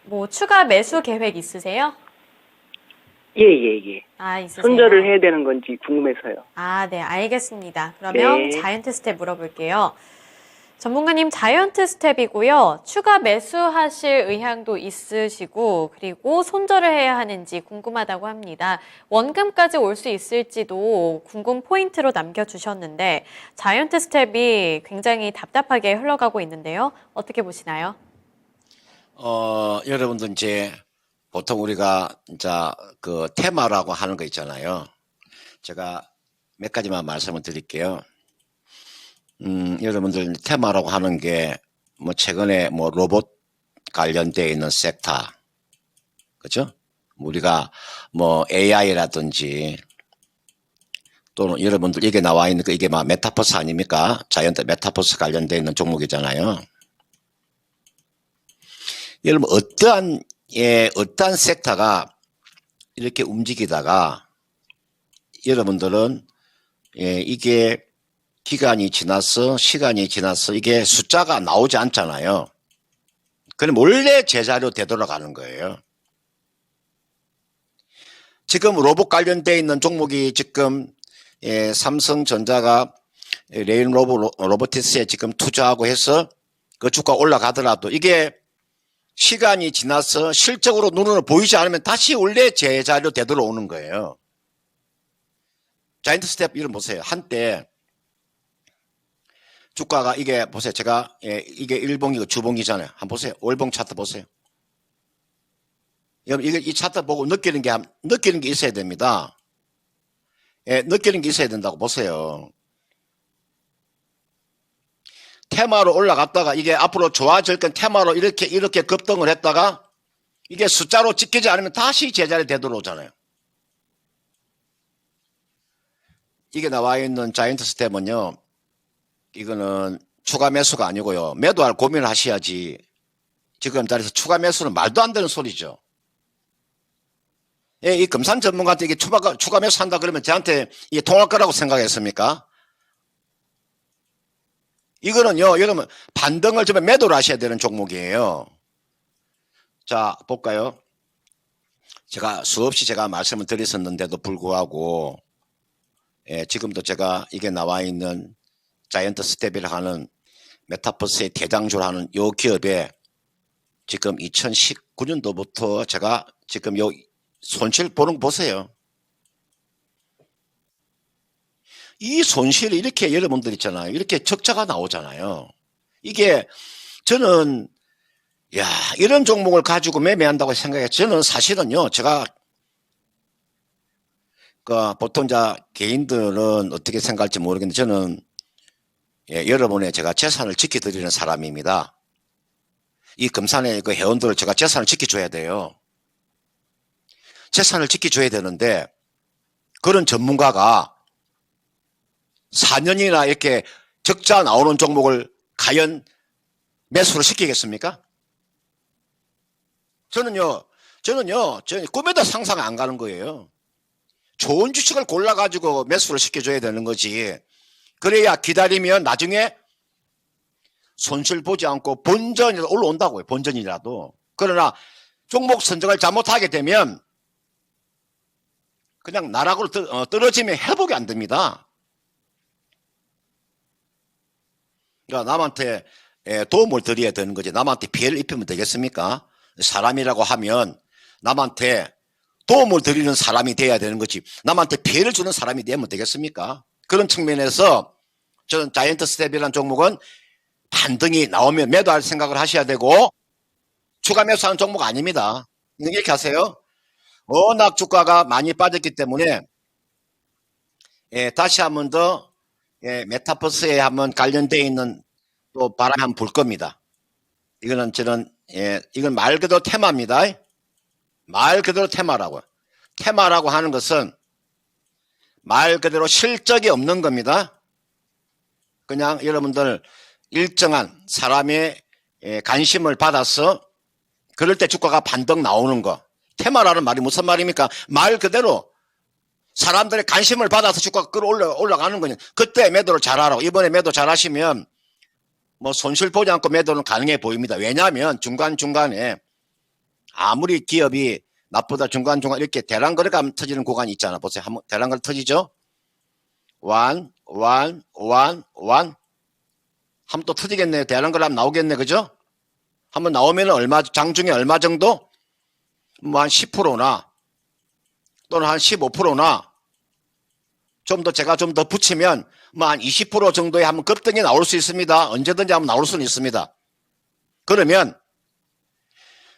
뭐 추가 매수 계획 있으세요? 예, 예, 예. 있으세요? 손절을 해야 되는 건지 궁금해서요. 네, 알겠습니다. 그러면 네. 자이언트 스텝 물어볼게요. 전문가님, 자이언트 스텝이고요. 추가 매수하실 의향도 있으시고, 그리고 손절을 해야 하는지 궁금하다고 합니다. 원금까지 올 수 있을지도 궁금 포인트로 남겨주셨는데, 자이언트 스텝이 굉장히 답답하게 흘러가고 있는데요. 어떻게 보시나요? 여러분들 이제 보통 우리가 이제 그 테마라고 하는 거 있잖아요. 제가 몇 가지만 말씀을 드릴게요. 여러분들 테마라고 하는 게 뭐 최근에 뭐 로봇 관련되어 있는 섹터, 그죠? 우리가 뭐 AI라든지 또는 여러분들 이게 나와 있는 거 이게 막 메타버스 아닙니까? 자이언트 메타버스 관련되어 있는 종목이잖아요. 여러분 어떠한 섹터가 이렇게 움직이다가 여러분들은 이게 기간이 지났어, 시간이 지났어, 이게 숫자가 나오지 않잖아요. 그럼 원래 제자리로 되돌아가는 거예요. 지금 로봇 관련되어 있는 종목이 지금 삼성전자가 레인 로보티스에 지금 투자하고 해서 그 주가 올라가더라도 이게 시간이 지나서 실적으로 눈으로 보이지 않으면 다시 원래 제자리로 되돌아오는 거예요. 자이언트 스텝 이름 보세요. 한때 주가가 이게 보세요. 제가 이게 일봉이고 주봉이잖아요. 한번 보세요. 월봉 차트 보세요. 여러분 이게 이 차트 보고 느끼는 게 있어야 됩니다. 느끼는 게 있어야 된다고 보세요. 테마로 올라갔다가 이게 앞으로 좋아질 건 테마로 이렇게 급등을 했다가 이게 숫자로 찍히지 않으면 다시 제자리에 되돌아오잖아요. 이게 나와 있는 자이언트 스텝은요. 이거는 추가 매수가 아니고요. 매도할 고민을 하셔야지. 지금 자리에서 추가 매수는 말도 안 되는 소리죠. 이 금산 전문가한테 이게 추가 매수한다 그러면 저한테 이게 통할 거라고 생각했습니까? 이거는요, 여러분, 반등을 좀 매도를 하셔야 되는 종목이에요. 자, 볼까요? 제가 수없이 말씀을 드렸었는데도 불구하고, 지금도 제가 이게 나와 있는 자이언트 스텝이라 하는 메타버스의 대장주를 하는 요 기업에 지금 2019년도부터 제가 지금 요 손실 보는 거 보세요. 이 손실이 이렇게 여러분들 있잖아요. 이렇게 적자가 나오잖아요. 이게 저는 이런 종목을 가지고 매매한다고 생각해요. 저는 사실은요. 제가 보통 개인들은 어떻게 생각할지 모르겠는데 저는 여러분의 제가 재산을 지켜드리는 사람입니다. 이 금산의 그 회원들을 제가 재산을 지켜줘야 돼요. 재산을 지켜줘야 되는데 그런 전문가가 4년이나 이렇게 적자 나오는 종목을 과연 매수를 시키겠습니까? 저는요, 꿈에도 상상 안 가는 거예요. 좋은 주식을 골라가지고 매수를 시켜줘야 되는 거지. 그래야 기다리면 나중에 손실 보지 않고 본전이라도 올라온다고요. 본전이라도. 그러나 종목 선정을 잘못하게 되면 그냥 나락으로 떨어지면 회복이 안 됩니다. 그러니까 남한테 도움을 드려야 되는 거지. 남한테 피해를 입히면 되겠습니까? 사람이라고 하면 남한테 도움을 드리는 사람이 돼야 되는 거지. 남한테 피해를 주는 사람이 되면 되겠습니까? 그런 측면에서 저는 자이언트 스텝이라는 종목은 반등이 나오면 매도할 생각을 하셔야 되고 추가 매수하는 종목 아닙니다. 이렇게 하세요. 워낙 주가가 많이 빠졌기 때문에 다시 한 번 더 메타버스에 한번 관련되어 있는 또 바람이 한번 불 겁니다. 이거는 이건 말 그대로 테마입니다. 말 그대로 테마라고요. 테마라고 하는 것은 말 그대로 실적이 없는 겁니다. 그냥 여러분들 일정한 사람의 관심을 받아서 그럴 때 주가가 반등 나오는 거. 테마라는 말이 무슨 말입니까? 말 그대로 사람들의 관심을 받아서 주가가 올라가는 거냐. 그때 매도를 잘하라고. 이번에 매도 잘하시면 뭐 손실 보지 않고 매도는 가능해 보입니다. 왜냐하면 중간중간에 아무리 기업이 나쁘다 중간중간 이렇게 대량거래가 하면 터지는 구간이 있잖아. 보세요. 한번 대량거래 터지죠? 한번 또 터지겠네요. 대량거래 하면 나오겠네. 그죠? 한번 나오면 장중에 얼마 정도? 뭐 한 10%나 또는 한 15%나 제가 좀 더 붙이면 뭐 한 20% 정도의 한번 급등이 나올 수 있습니다. 언제든지 한번 나올 수는 있습니다. 그러면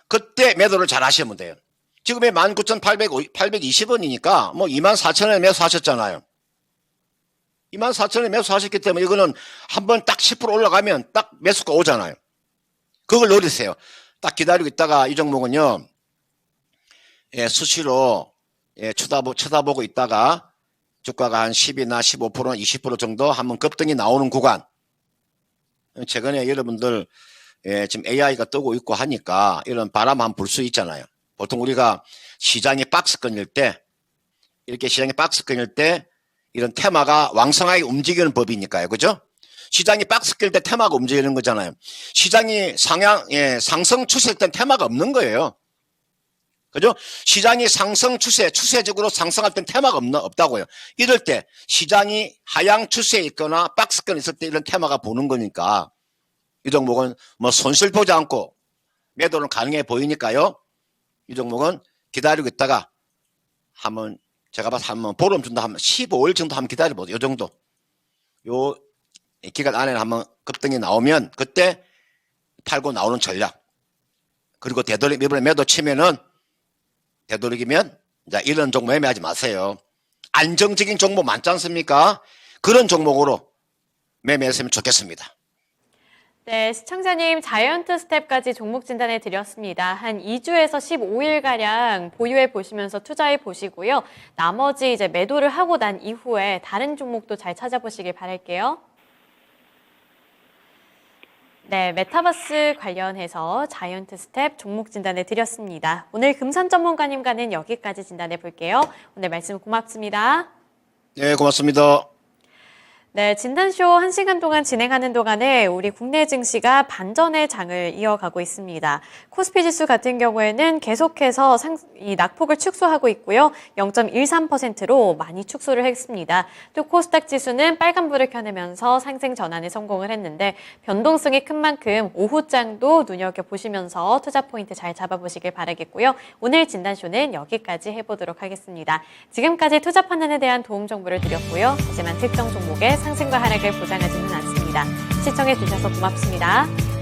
그때 매도를 잘 하시면 돼요. 지금의 19,820원이니까 뭐 24,000원에 매수하셨잖아요. 24,000원에 매수하셨기 때문에 이거는 한번 딱 10% 올라가면 딱 매수가 오잖아요. 그걸 노리세요. 딱 기다리고 있다가 이 종목은요. 수시로 쳐다보고 있다가 주가가 한 10이나 15%, 20% 정도 한번 급등이 나오는 구간. 최근에 여러분들 지금 AI가 뜨고 있고 하니까 이런 바람 한번 불 수 있잖아요. 보통 우리가 시장이 박스 끊일 때 이렇게 시장이 박스 끊일 때 이런 테마가 왕성하게 움직이는 법이니까요. 그죠? 시장이 박스 끊일 때 테마가 움직이는 거잖아요. 시장이 상승 추세일 땐 테마가 없는 거예요. 그죠? 시장이 상승 추세적으로 상승할 땐 테마가 없다고요. 이럴 때 시장이 하향 추세에 있거나 박스권 있을 때 이런 테마가 보는 거니까 이 종목은 뭐 손실 보지 않고 매도는 가능해 보이니까요. 이 종목은 기다리고 있다가 한번 제가 봐서 한번 보름 정도 한번 15일 정도 한번 기다려보세요. 요 정도. 요 기간 안에 한번 급등이 나오면 그때 팔고 나오는 전략. 그리고 이번에 매도 치면은 되도록이면 이제 이런 종목 매매하지 마세요. 안정적인 종목 많지 않습니까? 그런 종목으로 매매했으면 좋겠습니다. 네, 시청자님 자이언트 스텝까지 종목 진단해 드렸습니다. 한 2주에서 15일가량 보유해 보시면서 투자해 보시고요. 나머지 이제 매도를 하고 난 이후에 다른 종목도 잘 찾아보시길 바랄게요. 네, 메타버스 관련해서 자이언트 스텝 종목 진단해 드렸습니다. 오늘 금산 전문가님과는 여기까지 진단해 볼게요. 오늘 말씀 고맙습니다. 네, 고맙습니다. 네, 진단쇼 1시간 동안 진행하는 동안에 우리 국내 증시가 반전의 장을 이어가고 있습니다. 코스피 지수 같은 경우에는 계속해서 이 낙폭을 축소하고 있고요. 0.13%로 많이 축소를 했습니다. 또 코스닥 지수는 빨간불을 켜내면서 상승 전환에 성공을 했는데 변동성이 큰 만큼 오후장도 눈여겨보시면서 투자 포인트 잘 잡아보시길 바라겠고요. 오늘 진단쇼는 여기까지 해보도록 하겠습니다. 지금까지 투자 판단에 대한 도움 정보를 드렸고요. 하지만 특정 종목의 상승과 하락을 보장하지는 않습니다. 시청해 주셔서 고맙습니다.